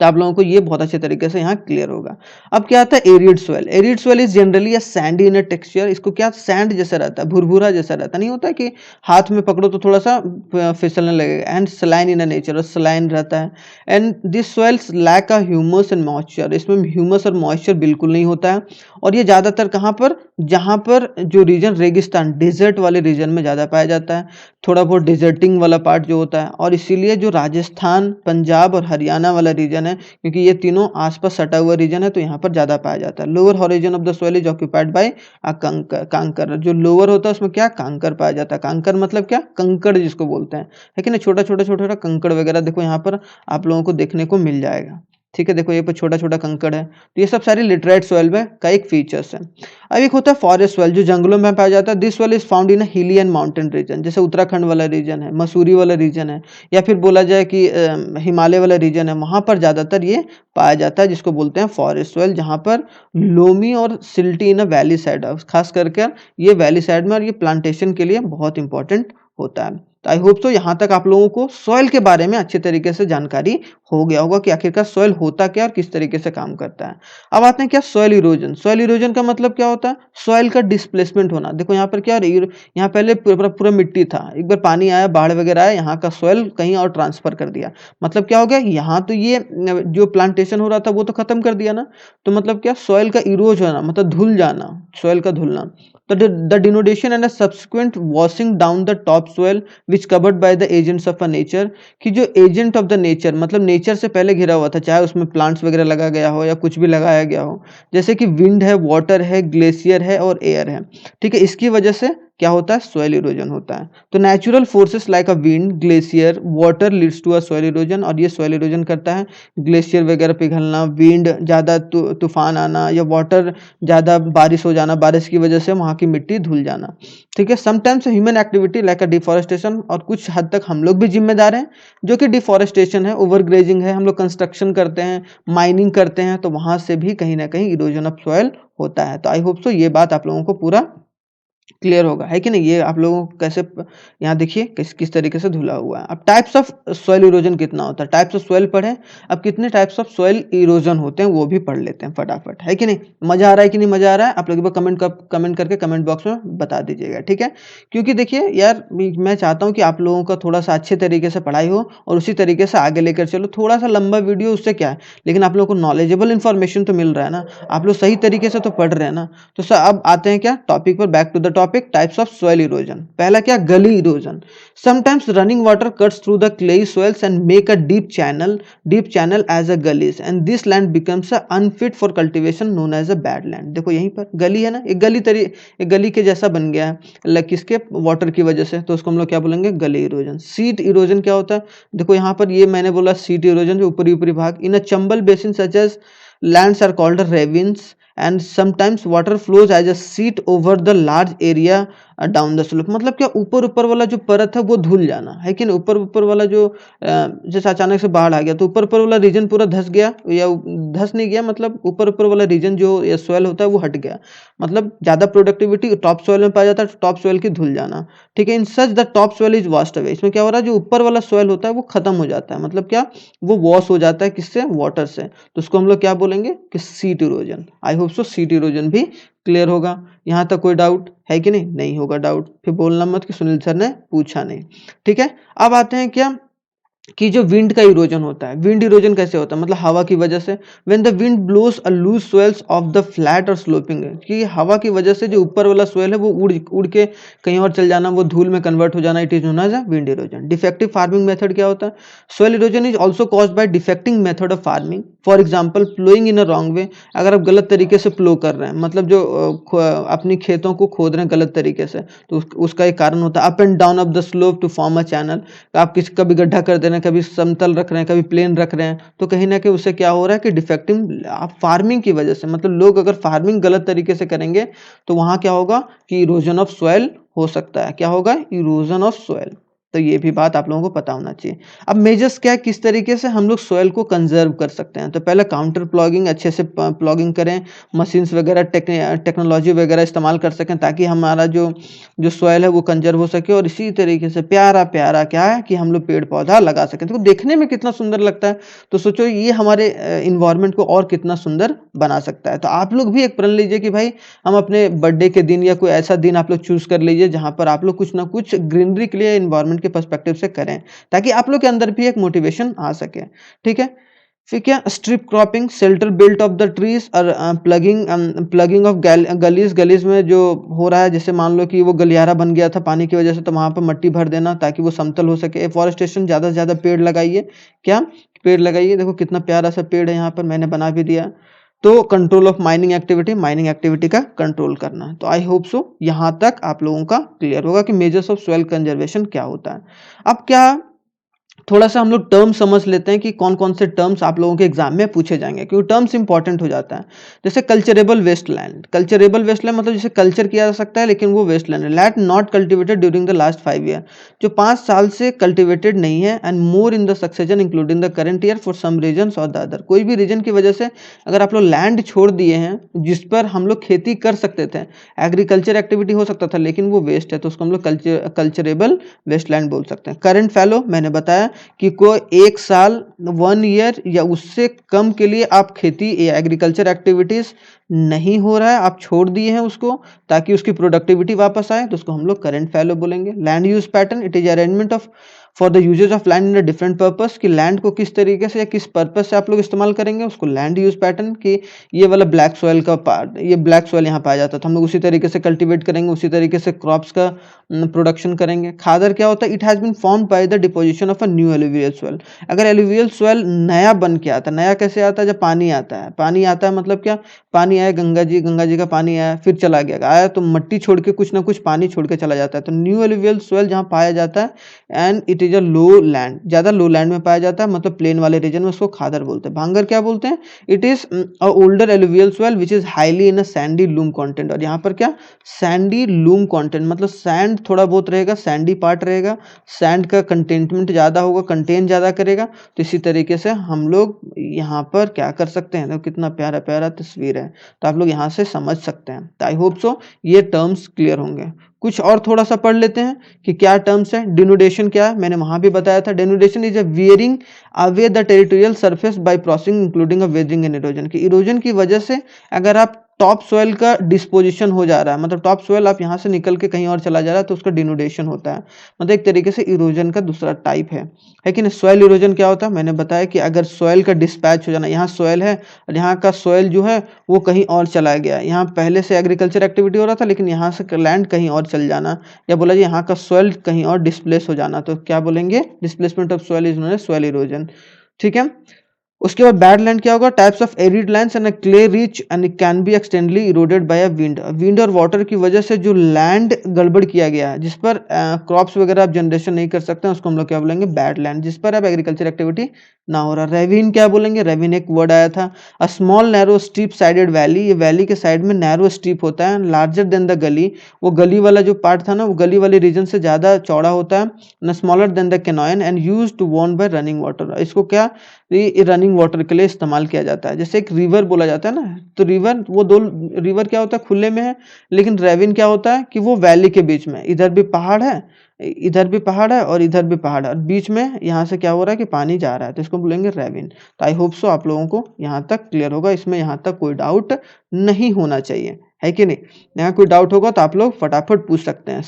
तो आप लोगों को ये बहुत अच्छे तरीके से यहाँ क्लियर होगा। अब क्या आता है arid soil, arid soil is generally a Sandy in a texture, इसको क्या सैंड जैसा रहता है, भुरभुरा जैसा रहता नहीं होता कि हाथ में पकड़ो तो थोड़ा सा फिसलने लगेगा, and saline in a nature, और सलाइन रहता है। And this soils lack a humus and moisture, इसमें ह्यूमस और मॉइस्चर बिल्कुल नहीं होता है। और ये ज़्यादातर कहाँ पर, जहाँ पर जो रीजन रेगिस्तान, डेजर्ट वाले रीजन में ज़्यादा पाया जाता है, थोड़ा बहुत डिजर्टिंग वाला पार्ट जो होता है। और इसीलिए जो राजस्थान, पंजाब और हरियाणा वाला रीजन है, क्योंकि ये तीनों आसपास सटा हुआ रीजन है, तो यहाँ पर ज़्यादा पाया जाता है। Lower horizon of the soil is occupied by a kankar, kankar, जो लोअर होता है उसमें क्या, कांकर पाया जाता है। कांकर मतलब क्या, कंकड़ जिसको बोलते हैं, है कि ना, छोटा छोटा छोटा छोटा कंकड़ वगैरह देखो यहाँ पर आप लोगों को देखने को मिल जाएगा, ठीक है। देखो ये पर छोटा छोटा कंकड़ है, तो ये सब सारी लिटरेट सोइल में का एक फीचर्स है। अब एक होता है फॉरेस्ट सोइल, जो जंगलों में पाया जाता है। This soil is found in हिली एंड माउंटेन रीजन, जैसे उत्तराखंड वाला रीजन है, मसूरी वाला रीजन है, या फिर बोला जाए कि हिमालय वाला रीजन है, वहाँ पर ज़्यादातर ये पाया जाता है, जिसको बोलते हैं फॉरेस्ट सोइल, जहाँ पर लोमी और सिल्टी इन अ वैली साइड, खास करके ये वैली साइड में, और ये प्लांटेशन के लिए बहुत इंपॉर्टेंट होता है। तो आई होप सो यहाँ तक आप लोगों को सॉइल के बारे में अच्छे तरीके से जानकारी हो गया होगा कि आखिरकार सॉइल होता क्या और किस तरीके से काम करता है। अब आते हैं क्या, सॉइल इरोजन। सॉइल इरोजन का मतलब क्या होता है, सॉइल का डिस्प्लेसमेंट होना। देखो यहाँ पर क्या, यहाँ पहले पूरा पूरा मिट्टी था, एक बार पानी आया, बाढ़ वगैरह आया, यहाँ का सॉइल कहीं और ट्रांसफर कर दिया। मतलब क्या हो गया, यहाँ तो ये जो प्लांटेशन हो रहा था वो तो खत्म कर दिया ना, तो मतलब क्या, सॉइल का इरोज होना, मतलब धुल जाना, सॉइल का धुलना। तो the denudation and a subsequent washing down the top soil which covered by the agents of a nature, कि जो एजेंट ऑफ द नेचर, मतलब नेचर से पहले घिरा हुआ था, चाहे उसमें प्लांट्स वगैरह लगा गया हो या कुछ भी लगाया गया हो, जैसे कि विंड है, वाटर है, ग्लेशियर है और एयर है, ठीक है। इसकी वजह से क्या होता है, सॉइल इरोजन होता है। तो natural forces like a wind, glacier, water leads to a soil erosion, और ये सॉइल इरोजन करता है। ग्लेशियर वगैरह पिघलना, विंड ज़्यादा तूफान आना, या वाटर ज़्यादा बारिश हो जाना, बारिश की वजह से वहाँ की मिट्टी धुल जाना, ठीक है। समटाइम्स ह्यूमन एक्टिविटी लाइक अ डिफॉरेस्टेशन, और कुछ हद तक हम लोग भी जिम्मेदार हैं, जो कि डिफॉरेस्टेशन है, ओवरग्रेजिंग है, हम लोग कंस्ट्रक्शन करते हैं, माइनिंग करते हैं, तो वहाँ से भी कहीं ना कहीं इरोजन ऑफ सॉइल होता है। तो आई होप सो ये बात आप लोगों को पूरा क्लियर होगा, है कि नहीं? ये आप लोगों को कैसे यहाँ देखिए किस किस तरीके से धुला हुआ है। अब टाइप्स ऑफ सॉइल इरोजन कितना होता है? टाइप्स ऑफ सॉइल पढ़े। अब कितने टाइप्स ऑफ सॉइल इरोजन होते हैं वो भी पढ़ लेते हैं फटाफट, है कि नहीं? मजा आ रहा है कि नहीं मजा आ रहा है? आप लोग एक बार कमेंट करके कमेंट बॉक्स में बता दीजिएगा, ठीक है? क्योंकि देखिए यार, मैं चाहता हूँ कि आप लोगों का थोड़ा सा अच्छे तरीके से पढ़ाई हो और उसी तरीके से आगे लेकर चलो। थोड़ा सा लंबा वीडियो, उससे क्या है, लेकिन आप लोगों को नॉलेजेबल इन्फॉर्मेशन तो मिल रहा है ना, आप लोग सही तरीके से तो पढ़ रहे हैं ना। तो सर अब आते हैं क्या टॉपिक पर, back to the topic, types of soil erosion. पहला क्या, gully erosion. Sometimes running water cuts through the clayey soils and make a deep channel as a gullies and this land becomes unfit for cultivation known as a bad land. देखो यहीं पर गली है ना, एक गली के जैसा बन गया है किसके, वाटर की वजह से, तो उसको हम लोग क्या बोलेंगे, गली इरोजन। सीट इरोजन क्या होता है? देखो यहाँ पर ये मैंने बोला सीट इरोजन, जो ऊपरी ऊपरी भाग, in a Chambal basin such as lands are called ravines and sometimes water flows as a sheet over the large area down the slope. मतलब क्या, ऊपर ऊपर वाला जो परत है वो धुल जाना, है कि नहीं? ऊपर ऊपर वाला जो जैसे अचानक से बाढ़ आ गया तो ऊपर ऊपर वाला रीजन पूरा धस गया, या धस नहीं गया, मतलब ऊपर ऊपर वाला रीजन जो सॉइल होता है वो हट गया। मतलब ज्यादा प्रोडक्टिविटी टॉप सॉइल में पाया जाता है, टॉप सॉइल की धुल जाना, ठीक है? In such the top soil is washed away. इसमें क्या हो रहा है, जो ऊपर वाला सॉइल होता है वो खत्म हो जाता है, मतलब क्या, वो वॉश हो जाता है, किससे, वाटर से। तो उसको हम लोग क्या बोलेंगे कि सीट इरोजन। आई होप सो सीट इरोजन भी क्लियर होगा। यहाँ तक कोई डाउट है कि नहीं? नहीं होगा डाउट, फिर बोलना मत कि सुनील सर ने पूछा नहीं, ठीक है? अब आते हैं क्या कि जो विंड का इरोजन होता है। विंड इरोजन कैसे होता है? मतलब हवा की वजह से, when the wind blows a loose soils of the flat और स्लोपिंग, कि हवा की वजह से जो ऊपर वाला सोइल है वो उड़ उड़ के कहीं और चल जाना, वो धूल में कन्वर्ट हो जाना, it is known as a wind erosion. Defective farming method क्या होता है? Soil erosion is also caused by defecting method of farming, for example ploughing in a wrong way. अगर आप गलत तरीके से प्लो कर रहे हैं, मतलब जो अपनी खेतों को खोद रहे हैं गलत तरीके से, तो उसका एक कारण होता है up and down of the slope to form a channel. आप किसी कभी गड्ढा कर दे रहे हैं, कभी समतल रख रहे हैं, कभी प्लेन रख रहे हैं, तो कहीं ना कहीं उससे क्या हो रहा है कि डिफेक्टिंग फार्मिंग की वजह से, मतलब लोग अगर फार्मिंग गलत तरीके से करेंगे तो वहां क्या होगा कि इरोजन ऑफ सॉइल हो सकता है। क्या होगा? Erosion of soil. तो ये भी बात आप लोगों को पता होना चाहिए। अब मेजर्स क्या है, किस तरीके से हम लोग सॉइल को कंजर्व कर सकते हैं? तो पहले काउंटर प्लॉगिंग, अच्छे से प्लॉगिंग करें, मशीन्स वगैरह टेक्नोलॉजी वगैरह इस्तेमाल कर सकें, ताकि हमारा जो जो सॉइल है वो कंजर्व हो सके। और इसी तरीके से प्यारा प्यारा क्या है कि हम लोग पेड़ पौधा लगा सकें, तो देखने में कितना सुंदर लगता है। तो सोचो ये हमारे इन्वायरमेंट को और कितना सुंदर बना सकता है। तो आप लोग भी एक प्रण लीजिए कि भाई हम अपने बर्थडे के दिन या कोई ऐसा दिन आप लोग चूज कर लीजिए जहां पर आप लोग कुछ ना कुछ ग्रीनरी के लिए इन्वायरमेंट के पर्सपेक्टिव से करें, ताकि आप लोग के अंदर भी एक मोटिवेशन आ सके, ठीक है? फिर क्या, strip cropping, shelter built of the trees, और प्लगिंग ऑफ गलीज में जो हो रहा है, जैसे मान लो कि वो गलियारा बन गया था पानी की वजह से, तो वहां पर मट्टी भर देना ताकि वो समतल हो सके। एफॉरेस्टेशन, ज्यादा से ज्यादा पेड़ लगाइए। क्या, पेड़ लगाइए। देखो कितना प्यारा सा पेड़ है, यहाँ पर मैंने बना भी दिया। तो कंट्रोल ऑफ माइनिंग एक्टिविटी का कंट्रोल करना। तो आई होप सो यहाँ तक आप लोगों का क्लियर होगा कि मेजर्स ऑफ सॉइल कंजर्वेशन क्या होता है। अब क्या, थोड़ा सा हम लोग टर्म समझ लेते हैं कि कौन कौन से टर्म्स आप लोगों के एग्जाम में पूछे जाएंगे, क्योंकि टर्म्स इंपॉर्टेंट हो जाता है। जैसे कल्चरेबल वेस्टलैंड। कल्चरेबल वेस्टलैंड मतलब जैसे कल्चर किया जा सकता है लेकिन वो वेस्टलैंड है। Land not cultivated during the last 5 year, जो 5 साल से कल्टिवेटेड नहीं है। And more in the succession including the current year for some reason और द अदर। कोई भी रीजन की वजह से अगर आप लोग लैंड छोड़ दिए हैं जिस पर हम लोग खेती कर सकते थे, एग्रीकल्चर एक्टिविटी हो सकता था, लेकिन वो वेस्ट है, तो उसको हम लोग कल्चरेबल वेस्टलैंड बोल सकते हैं। करंट फैलो मैंने बताया कि कोई 1 साल 1 ईयर या उससे कम के लिए आप खेती या एग्रीकल्चर एक्टिविटीज नहीं हो रहा है, आप छोड़ दिए हैं उसको ताकि उसकी प्रोडक्टिविटी वापस आए, तो उसको हम लोग करंट फैलो बोलेंगे। Land use pattern, it is arrangement of for the usages of land in a different purpose, कि लैंड को किस तरीके से या किस पर्पस से आप लोग इस्तेमाल करेंगे, उसको लैंड यूज पैटर्न। कि ये वाला ब्लैक सॉइल का पार्ट, ये ब्लैक सॉइल यहाँ पाया जाता था, हम लोग उसी तरीके से कल्टीवेट करेंगे, उसी तरीके से क्रॉप्स का प्रोडक्शन करेंगे। खादर क्या होता है, it has been formed by the deposition of a new alluvial soil. अगर एलुवियल सॉइल नया बन के आता है, नया कैसे आता है, जब पानी आता है, पानी आता है मतलब क्या, पानी आया गंगा जी का पानी आया फिर चला गया, तो मट्टी छोड़ के कुछ ना कुछ पानी छोड़ के चला जाता है, तो न्यू एलुवियल सॉइल जहाँ पाया जाता है and it it is a low land, ज़्यादा लो लैंड में पाया जाता है, मतलब प्लेन वाले रीजन में उसको खादर बोलते हैं। भांगर क्या बोलते हैं? It is a older alluvial soil which is highly in a Sandy loom content. और यहाँ पर क्या सैंडी लूम कंटेंट मतलब सैंड थोड़ा बहुत रहेगा, सैंडी पार्ट रहेगा, सैंड का कंटेनमेंट ज़्यादा होगा, कंटेन ज़्यादा करेगा। तो इसी तरीके से हम लोग यहाँ पर क्या कर सकते हैं, तो कितना प्यारा प्यारा तस्वीर है, तो आप लोग यहाँ से समझ सकते हैं। तो आई होप सो ये टर्म्स क्लियर होंगे। कुछ और थोड़ा सा पढ़ लेते हैं कि क्या टर्म्स है। डिनुडेशन क्या है, मैंने वहां भी बताया था। Denudation is a wearing away the territorial surface by processing including a weathering and erosion. की इरोजन की वजह से अगर आप टॉप सोयल का डिस्पोजिशन हो जा रहा है, मतलब टॉप सोयल आप यहाँ से निकल के कहीं और चला जा रहा है, तो उसका डिनुडेशन होता है, मतलब एक तरीके से इरोजन का दूसरा टाइप है कि नहीं। सॉइल इरोजन क्या होता है, मैंने बताया कि अगर सॉइल का डिस्पैच हो जाना, यहाँ सॉइल है और यहाँ का सॉइल जो है वो कहीं और चला गया, यहाँ पहले से एग्रीकल्चर एक्टिविटी हो रहा था लेकिन यहाँ से लैंड कहीं और चल जाना, या बोला जी यहाँ का सॉइल कहीं और डिस्प्लेस हो जाना, तो क्या बोलेंगे, displacement of soil is known as soil erosion. ठीक है। उसके बाद बैड लैंड क्या होगा, types of arid lands and clay rich and can be extendedly eroded by a wind. Wind और वाटर की वजह से जो लैंड गड़बड़ किया गया है, जिस पर क्रॉप्स वगैरह आप जनरेशन नहीं कर सकते हैं, उसको हम लोग क्या बोलेंगे, बैड लैंड, जिस पर अब एग्रीकल्चर एक्टिविटी ना हो रहा। रेविन क्या बोलेंगे, रेविन एक वर्ड आया था, a small narrow strip sided valley, ये वैली के साइड में नैरो स्ट्रीप होता है, लार्जर देन द गली, वो गली वाला जो पार्ट था ना, वो गली वाले रीजन से ज्यादा चौड़ा होता है, न smaller than the canyon and used to worn by running water. इसको क्या रनिंग वाटर के लिए इस्तेमाल किया जाता है। जैसे एक रिवर बोला जाता है ना, तो रिवर, वो दो रिवर क्या होता है, खुले में है, लेकिन रेविन क्या होता है कि वो वैली के बीच में, इधर भी पहाड़ है, इधर भी पहाड़ है और इधर भी पहाड़ है, और बीच में यहाँ से क्या हो रहा है कि पानी जा रहा है, तो इसको बोलेंगे रेविन। तो आई होप सो आप लोगों को यहाँ तक क्लियर होगा, इसमें यहाँ तक कोई डाउट नहीं होना चाहिए, है कि नहीं। यहाँ कोई डाउट होगा तो आप लोग फटाफट पूछ सकते हैं।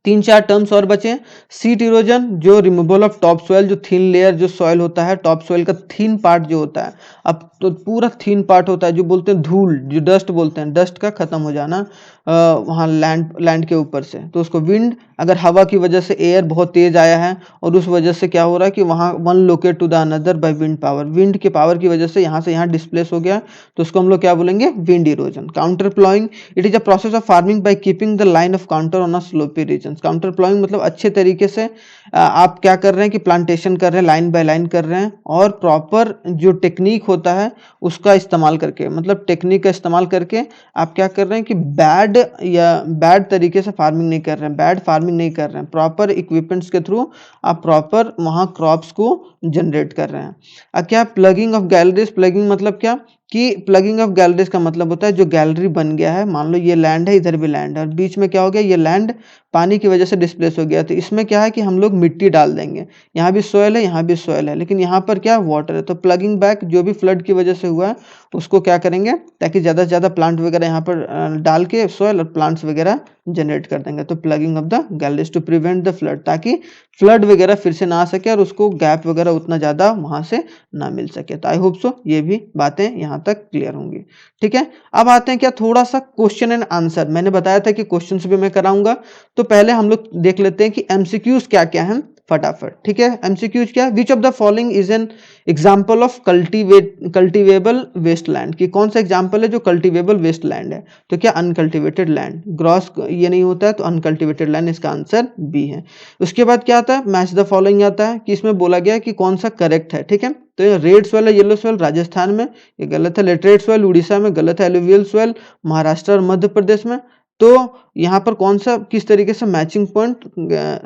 तीन चार टर्म्स और बचे हैं। सीट इरोजन, जो रिमूवल ऑफ टॉप सॉइल, जो थिन लेयर जो सॉइल होता है, टॉप सॉइल का थिन पार्ट जो होता है, अब तो पूरा थिन पार्ट होता है, जो बोलते हैं धूल, जो डस्ट बोलते हैं, डस्ट का खत्म हो जाना वहाँ लैंड के ऊपर से, तो उसको विंड, अगर हवा की वजह से एयर बहुत तेज आया है और उस वजह से क्या हो रहा है कि वहाँ one locate to the another by wind power, wind के पावर की वजह से यहाँ से यहाँ डिस्प्लेस हो गया, तो उसको हम लोग क्या बोलेंगे, wind erosion. Contour ploughing, it is a process of farming by keeping the line of contour on a slopy region. Contour ploughing मतलब अच्छे तरीके से आप क्या कर रहे हैं कि प्लांटेशन कर रहे हैं, लाइन बाय लाइन कर रहे हैं, और प्रॉपर जो टेक्निक होता है उसका इस्तेमाल करके, मतलब टेक्निक का इस्तेमाल करके आप क्या कर रहे हैं कि बैड तरीके से फार्मिंग नहीं कर रहे हैं, बैड फार्मिंग नहीं कर रहे हैं, प्रॉपर इक्विपमेंट्स के थ्रू आप प्रॉपर वहाँ क्रॉप्स को जनरेट कर रहे हैं। क्या प्लगिंग ऑफ गैलरीज, प्लगिंग मतलब क्या कि प्लगिंग ऑफ गैलरीज का मतलब होता है जो गैलरी बन गया है, मान लो ये लैंड है, इधर भी लैंड है, और बीच में क्या हो गया, ये लैंड पानी की वजह से डिस्प्लेस हो गया, तो इसमें क्या है कि हम लोग मिट्टी डाल देंगे, यहाँ भी सोयल है, यहाँ भी सोयल है, लेकिन यहाँ पर क्या वाटर है, तो प्लगिंग बैक जो भी फ्लड की वजह से हुआ है उसको क्या करेंगे, ताकि ज़्यादा से ज़्यादा प्लांट वगैरह यहाँ पर डाल के सोयल और प्लांट्स वगैरह जनरेट कर देंगे। तो plugging of the gullies to prevent the flood, ताकि फ्लड वगैरह फिर से ना आ सके और उसको गैप वगैरह उतना ज़्यादा वहाँ से ना मिल सके। तो आई होप सो ये भी बातें यहाँ तक क्लियर होंगी। ठीक है, अब आते हैं क्या थोड़ा सा क्वेश्चन एंड आंसर। मैंने बताया था कि क्वेश्चंस भी मैं कराऊंगा, तो पहले हम लोग देख लेते हैं कि एमसीक्यूज क्या क्या हैं फटाफट। ठीक है, एमसीक्यूज क्या है, which of the following is an example of cultivable waste land, कि कौन सा एग्जाम्पल है जो कल्टिवेबल वेस्ट लैंड है, तो क्या अनकल्टिवेटेड लैंड, ग्रॉस ये नहीं होता है, तो अनकल्टिवेटेड लैंड इसका आंसर बी है। उसके बाद क्या आता है, मैच द फॉलोइंग आता है, कि इसमें बोला गया है कि कौन सा करेक्ट है। ठीक है, तो ये रेड सोयल है, येलो सोयल राजस्थान में, ये गलत है। लेटरेट सोयल उड़ीसा में, गलत है। एलुवियल सोयल महाराष्ट्र और मध्य प्रदेश में। तो यहाँ पर कौन सा किस तरीके से मैचिंग पॉइंट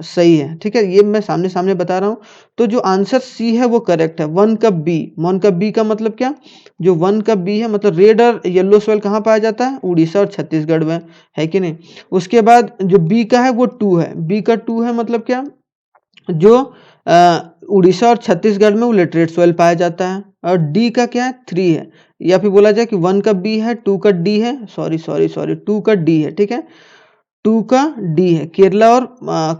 सही है, ठीक है, ये मैं सामने सामने बता रहा हूँ। तो जो आंसर सी है वो करेक्ट है। 1 कप बी, 1 कप बी का मतलब क्या, जो 1 कप बी है मतलब रेड और येलो सोयल कहाँ पाया जाता है, उड़ीसा और छत्तीसगढ़ में, है कि नहीं। उसके बाद जो बी का है वो 2 है, बी का 2 है मतलब क्या, जो उड़ीसा और छत्तीसगढ़ में वो लिटरेट सोइल पाया जाता है। और डी का क्या है, 3 है, या फिर बोला जाए कि 1 का बी है, 2 का डी है, सॉरी 2 का डी है। ठीक है, 2 का डी है, केरला और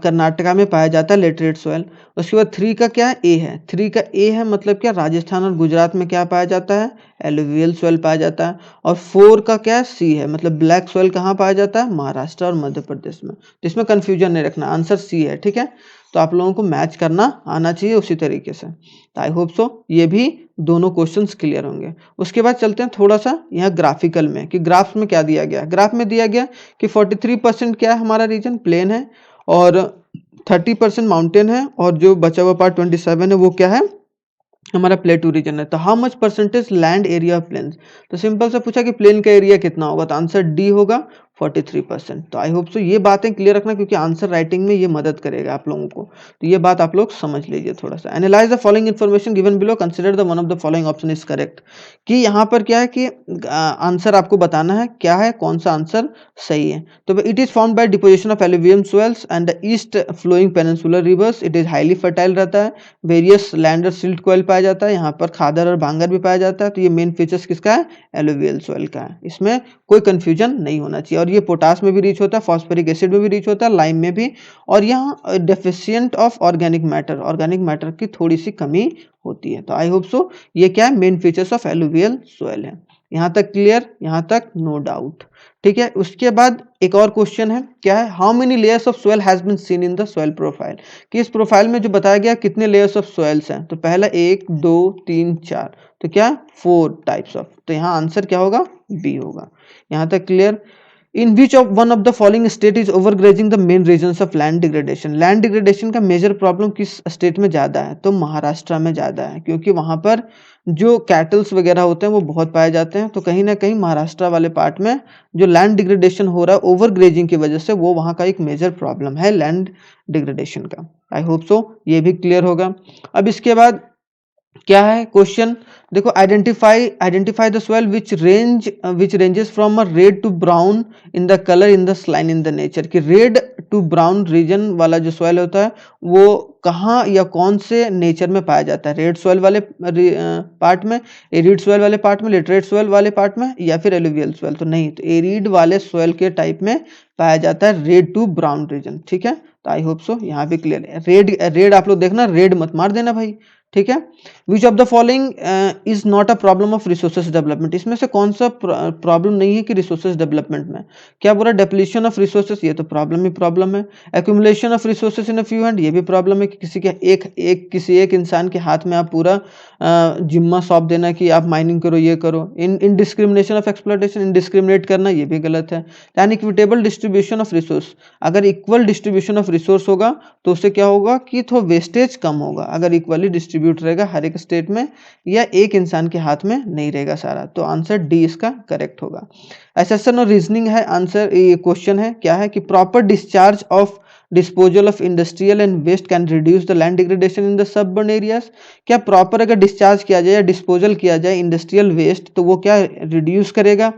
कर्नाटका में पाया जाता है लेटरेट सोयल। उसके बाद 3 का क्या है, ए है, 3 का ए है मतलब क्या, राजस्थान और गुजरात में क्या पाया जाता है, एलुवियल सोयल पाया जाता है। और 4 का क्या है, सी है, मतलब ब्लैक सोयल कहाँ पाया जाता है, महाराष्ट्र और मध्य प्रदेश में। तो इसमें कंफ्यूजन नहीं रखना, आंसर सी है। ठीक है, तो आप लोगों को मैच करना आना चाहिए उसी तरीके से। तो आई होप सो ये भी दोनों क्वेश्चंस क्लियर होंगे। उसके बाद चलते हैं थोड़ा सा यहाँ ग्राफिकल में, कि ग्राफ्स में क्या दिया गया। ग्राफ में दिया गया कि 43% क्या है, हमारा रीजन प्लेन है, और 30% माउंटेन है और जो बचा हुआ पार्ट 27 है वो क्या है, हमारा प्लेटू रीजन है। तो how much percentage land area of plains, तो सिंपल सा पूछा कि प्लेन का एरिया कितना होगा, तो आंसर डी होगा 43%। तो आई होप सो ये बातें क्लियर रखना, क्योंकि आंसर राइटिंग में ये मदद करेगा आप लोगों को। तो ये बात आप लोग समझ लीजिए थोड़ा सा। Analyse the following information given below, consider the one of the following option is correct, कि यहाँ पर क्या है कि आंसर आपको बताना है क्या है, कौन सा आंसर सही है। तो it is formed by deposition of alluvial soils and the east flowing peninsular rivers, it is highly fertile रहता है, वेरियस लैंड और सिल्ट कॉइल पाया जाता है, यहाँ पर खादर और भांगर भी पाया जाता है। तो ये मेन फीचर्स किसका है, एलुवियल सॉइल का है, इसमें कोई कंफ्यूजन नहीं होना चाहिए। और ये पोटास में भी रीच होता है, फॉस्फोरिक एसिड में भी रीच होता है, लाइम में भी। और यहाँ डेफिशिएंट ऑफ ऑर्गेनिक मैटर की थोड़ी सी कमी होती है। तो आई होप सो ये क्या है, main features of alluvial soil है। यहाँ तक क्लियर, यहाँ तक नो डाउट, ठीक है। उसके बाद एक और क्वेश्चन है, क्या है, how many layers of soil has been seen in the soil profile, कि इस प्रोफाइल में जो बताया गया कितने लेयर्स ऑफ सोयल्स हैं। तो पहला 1 2 3 4, तो क्या 4 टाइप्स ऑफ, तो यहाँ आंसर क्या होगा, बी होगा। यहाँ तक clear. In which of one of the following state is overgrazing the main reasons of land degradation, land degradation का मेजर प्रॉब्लम किस स्टेट में ज़्यादा है, तो महाराष्ट्र में ज़्यादा है, क्योंकि वहाँ पर जो कैटल्स वगैरह होते हैं वो बहुत पाए जाते हैं। तो कहीं ना कहीं महाराष्ट्र वाले पार्ट में जो लैंड डिग्रेडेशन हो रहा है ओवर ग्रेजिंग की वजह से, वो वहाँ का एक मेजर प्रॉब्लम है लैंड डिग्रेडेशन का। आई होप सो ये भी क्लियर होगा। अब इसके बाद क्या है क्वेश्चन, देखो, identify the soil which ranges from a red to brown in the colour in the saline in the nature, कि रेड टू ब्राउन रीजन वाला जो सोइल होता है वो कहाँ या कौन से नेचर में पाया जाता है, रेड सोइल वाले पार्ट में, एरिड सोइल वाले पार्ट में, लिटरेट सोइल वाले पार्ट में, या फिर एलुवियल सोइल। तो नहीं, तो एरिड वाले सोइल के टाइप में पाया जाता है रेड टू ब्राउन रीजन, ठीक है। तो आई होप सो यहाँ भी क्लियर है। रेड आप लोग देखना, रेड मत मार देना भाई, ठीक है। Which of the following is not a problem of resources development, इसमें से कौन सा प्रॉब्लम नहीं है कि रिसोर्सेज डेवलपमेंट में, क्या बोला, डेप्लीशन ऑफ रिसोर्सेज, ये तो प्रॉब्लम ही प्रॉब्लम है। Accumulation of resources in a few hand, ये भी प्रॉब्लम है कि किसी एक इंसान के हाथ में आप पूरा जिम्मा सौंप देना कि आप माइनिंग करो, ये करो। इनडिस्क्रिमिनेशन ऑफ एक्सप्लॉयटेशन, इनडिस्क्रिमिनेट करना, ये भी गलत है। इक्विटेबल डिस्ट्रीब्यूशन ऑफ रिसोर्स, अगर इक्वल डिस्ट्रीब्यूशन ऑफ रिसोर्स होगा तो उससे क्या होगा कि थोड़ा वेस्टेज कम होगा, अगर इक्वली डिस्ट्रीब्यूट रहेगा हर एक स्टेट में, या एक इंसान के हाथ में नहीं रहेगा सारा। तो आंसर डी इसका करेक्ट होगा। एसेशन और रीजनिंग है आंसर, ये क्वेश्चन है, क्या है कि proper discharge of disposal of industrial and waste can reduce the land degradation in the suburban areas, क्या प्रॉपर अगर डिस्चार्ज किया जाए या डिस्पोजल किया जाए इंडस्ट्रियल वेस्ट तो वो क्या रिड्यूस करेगा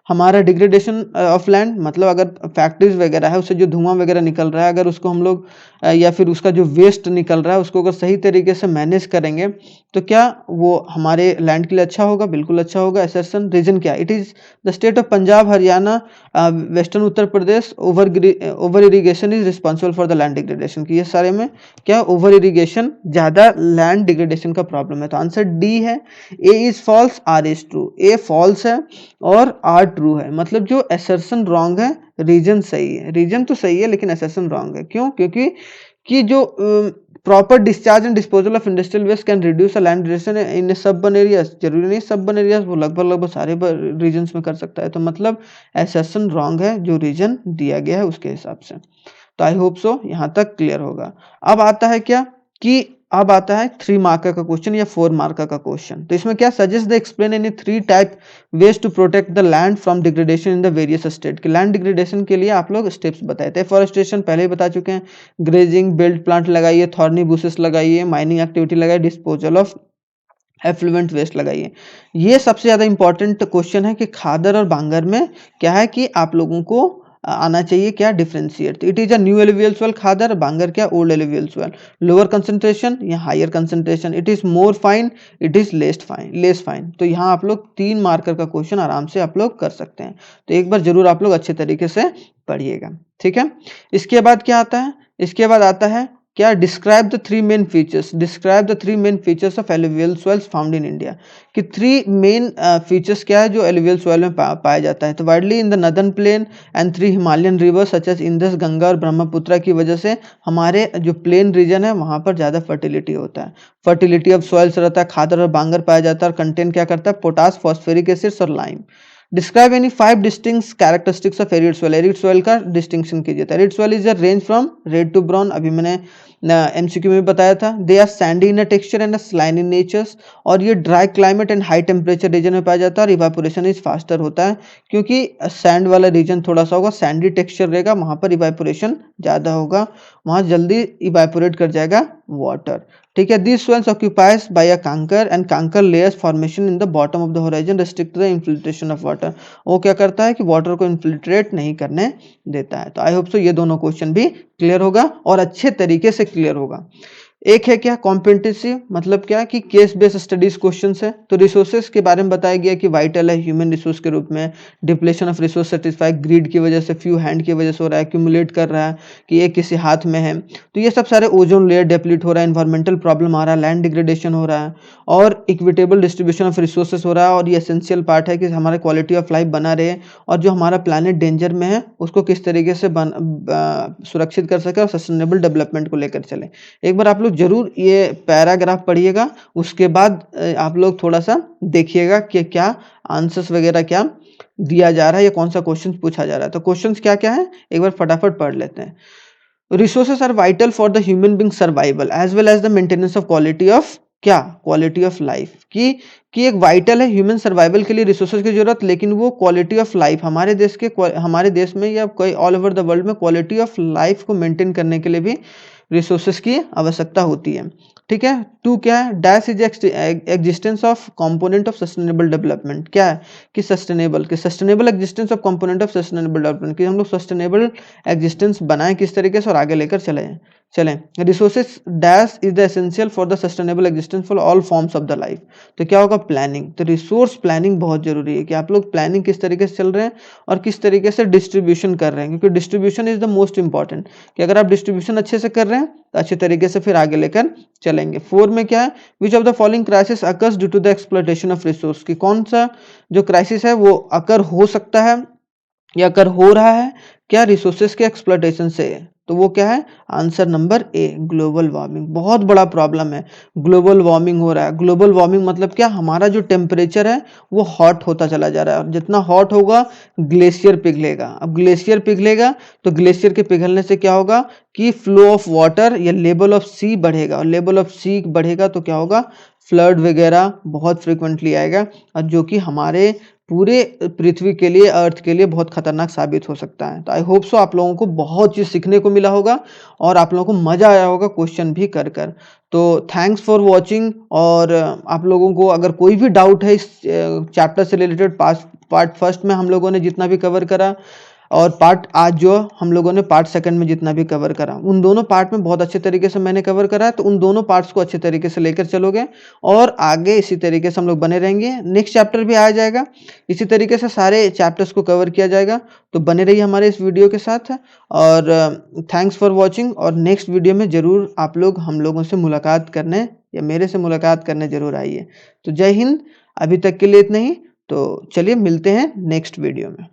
हमारा डिग्रेडेशन ऑफ लैंड, मतलब अगर फैक्ट्रीज वगैरह है उससे जो धुआं वगैरह निकल रहा है, अगर उसको हम लोग या फिर उसका जो वेस्ट निकल रहा है उसको अगर सही तरीके से मैनेज करेंगे तो क्या वो हमारे लैंड के लिए अच्छा होगा, बिल्कुल अच्छा होगा। असर्शन रीजन क्या, it is the state of Punjab, Haryana, western Uttar Pradesh, over irrigation is responsible for the land degradation, की ये सारे में क्या ओवर इरीगेशन ज़्यादा लैंड डिग्रेडेशन का प्रॉब्लम है। तो आंसर डी है। A is false, R is true, A false है और आर ट्रू है, मतलब जो असर्शन रॉन्ग है रीजन सही है, रीजन तो सही है लेकिन असर्शन रॉन्ग है। क्यों, क्योंकि कि जो proper discharge and disposal of industrial waste can reduce a land degradation in suburban areas, जरूरी नहीं सबर्बन एरियाज, वो लगभग सारे रीजन्स में कर सकता है। तो मतलब असर्शन रॉन्ग है जो रीजन दिया गया है उसके हिसाब से। तो आई होप सो यहाँ तक क्लियर होगा। अब आता है क्या कि अब आता है 3 मार्कर का क्वेश्चन या 4 मार्कर का क्वेश्चन। तो इसमें क्या, suggest the explain any 3 type ways to protect the land from degradation in the various state, के लैंड डिग्रेडेशन के लिए आप लोग स्टेप्स बताए थे। फॉरेस्टेशन पहले ही बता चुके हैं, ग्रेजिंग, बेल्ट प्लांट लगाइए, थॉर्नी बुशेस लगाइए, माइनिंग एक्टिविटी लगाइए, डिस्पोजल ऑफ एफ्लुएंट वेस्ट लगाइए। ये सबसे ज़्यादा इंपॉर्टेंट क्वेश्चन है कि खादर और बांगर में क्या है कि आप लोगों को आना चाहिए क्या, डिफरेंशिएट। तो it is a new alluvial soil, khadar, bangar क्या, old alluvial soil, lower concentration या higher concentration, it is more fine, it is less fine. तो यहाँ आप लोग 3 मार्कर का क्वेश्चन आराम से आप लोग कर सकते हैं। तो एक बार जरूर आप लोग अच्छे तरीके से पढ़िएगा, ठीक है। इसके बाद क्या आता है, इसके बाद आता है क्या, describe the 3 main features, describe the 3 main features of alluvial soils found in India, कि 3 मेन फीचर्स क्या है जो एलुवियल सॉइल में पाया जाता है। तो widely in the northern plain and 3 Himalayan rivers such as Indus, Ganga और ब्रह्मपुत्रा की वजह से हमारे जो प्लेन रीजन है वहाँ पर ज़्यादा फर्टिलिटी होता है, फर्टिलिटी ऑफ सॉइल्स रहता है, खादर और बांगर पाया जाता है, और कंटेंट क्या करता है, पोटास, फॉस्फेरिक एसिड्स और lime. Describe any 5 distinct characteristics of arid soil. Arid soil का डिस्टिंक्शन कीजिए। तो arid soil is a range from red to brown, अभी मैंने एमसीक्यू में बताया था। They are sandy in texture and saline in natures, और ये dry climate and high temperature region में पाया जाता है, और इवापोरेशन इज फास्टर होता है, क्योंकि सैंड वाला रीजन थोड़ा सा होगा, सैंडी टेक्सचर रहेगा, वहां पर इवापोरेशन ज़्यादा होगा, वहां जल्दी इवापोरेट कर जाएगा वाटर। ठीक है। This soils occupies by a kankar and kankar layers formation in the bottom of the horizon restrict the infiltration of water. वो क्या करता है कि वाटर को इन्फिल्ट्रेट नहीं करने देता है। तो आई होप सो ये दोनों क्वेश्चन भी क्लियर होगा और अच्छे तरीके से क्लियर होगा। एक है क्या कॉम्पिटेंसी, मतलब क्या कि केस बेस्ड स्टडीज क्वेश्चन है। तो रिसोर्सेज के बारे में बताया गया कि वाइटल है ह्यूमन रिसोर्स के रूप में, depletion of resource satisfy greed की वजह से, फ्यू हैंड की वजह से हो रहा है, एक्यूमुलेट कर रहा है कि एक किसी हाथ में है। तो ये सब सारे ओजोन लेयर डेप्लीट हो रहा है, इन्वायरमेंटल प्रॉब्लम आ रहा है, लैंड डिग्रेडेशन हो रहा है, और इक्विटेबल डिस्ट्रीब्यूशन ऑफ रिसोर्सेज हो रहा है। और ये एसेंशियल पार्ट है कि हमारे क्वालिटी ऑफ लाइफ बना रहे, और जो हमारा प्लानट डेंजर में है उसको किस तरीके से सुरक्षित कर सके और सस्टेनेबल डेवलपमेंट को लेकर चले। एक बार आप लोग जरूर ये पैराग्राफ पढ़िएगा, उसके बाद आप लोग थोड़ा सा देखिएगा कि क्या आंसर्स वगैरह क्या दिया जा रहा है या कौन सा क्वेश्चन पूछा जा रहा है। तो क्वेश्चंस क्या क्या है एक बार फटाफट पढ़ लेते हैं। Resources are vital for the human being survival as well as the maintenance of quality of क्या क्वालिटी ऑफ लाइफ कि एक वाइटल है ह्यूमन सर्वाइवल के लिए रिसोर्सेज की जरूरत, लेकिन वो क्वालिटी ऑफ लाइफ हमारे देश में या कोई ऑल ओवर द वर्ल्ड में क्वालिटी ऑफ लाइफ को मेंटेन करने के लिए भी रिसोर्सेज की आवश्यकता होती है। ठीक है। टू क्या है, dash is existence of component of sustainable development. क्या है कि sustainable existence of component of sustainable development, कि हम लोग सस्टेनेबल एग्जिस्टेंस बनाएं किस तरीके से और आगे लेकर चलें। Resources dash is the essential for the sustainable existence for all forms of the life. तो क्या होगा, प्लानिंग। तो रिसोर्स प्लानिंग बहुत जरूरी है कि आप लोग प्लानिंग किस तरीके से चल रहे हैं और किस तरीके से डिस्ट्रीब्यूशन कर रहे हैं, क्योंकि distribution is the most important, कि अगर आप डिस्ट्रीब्यूशन अच्छे से कर रहे हैं तो अच्छे तरीके से फिर आगे लेकर चलेंगे। 4 में क्या है, which of the following crisis occurs due to the exploitation of resource, कि कौन सा जो क्राइसिस है वो अकर हो सकता है या अकर हो रहा है क्या रिसोर्सेज के एक्सप्लॉयटेशन से। तो वो क्या है, answer number A, global warming. बहुत बड़ा प्रॉब्लम है, ग्लोबल वार्मिंग हो रहा है। ग्लोबल वार्मिंग मतलब क्या, हमारा जो टेम्परेचर है वो हॉट होता चला जा रहा है, और जितना हॉट होगा ग्लेशियर पिघलेगा। अब ग्लेशियर पिघलेगा तो ग्लेशियर के पिघलने से क्या होगा कि फ्लो ऑफ वाटर या लेवल ऑफ सी बढ़ेगा, और लेवल ऑफ सी बढ़ेगा तो क्या होगा, फ्लड वगैरह बहुत फ्रिक्वेंटली आएगा, और जो कि हमारे पूरे पृथ्वी के लिए, अर्थ के लिए बहुत खतरनाक साबित हो सकता है। तो आई होप सो आप लोगों को बहुत चीज़ सीखने को मिला होगा और आप लोगों को मज़ा आया होगा क्वेश्चन भी कर कर। तो थैंक्स फॉर वॉचिंग। और आप लोगों को अगर कोई भी डाउट है इस चैप्टर से रिलेटेड, पार्ट फर्स्ट में हम लोगों ने जितना भी कवर करा, और पार्ट आज जो हम लोगों ने पार्ट सेकंड में जितना भी कवर करा, उन दोनों पार्ट में बहुत अच्छे तरीके से मैंने कवर करा है। तो उन दोनों पार्ट्स को अच्छे तरीके से लेकर चलोगे और आगे इसी तरीके से हम लोग बने रहेंगे। नेक्स्ट चैप्टर भी आ जाएगा, इसी तरीके से सारे चैप्टर्स को कवर किया जाएगा। तो बने रहिए हमारे इस वीडियो के साथ, और थैंक्स फॉर वॉचिंग। और नेक्स्ट वीडियो में ज़रूर आप लोग हम लोगों से मुलाकात करने या मेरे से मुलाकात करने ज़रूर आइए। तो जय हिंद। अभी तक के लिए इतना ही, तो चलिए मिलते हैं नेक्स्ट वीडियो में।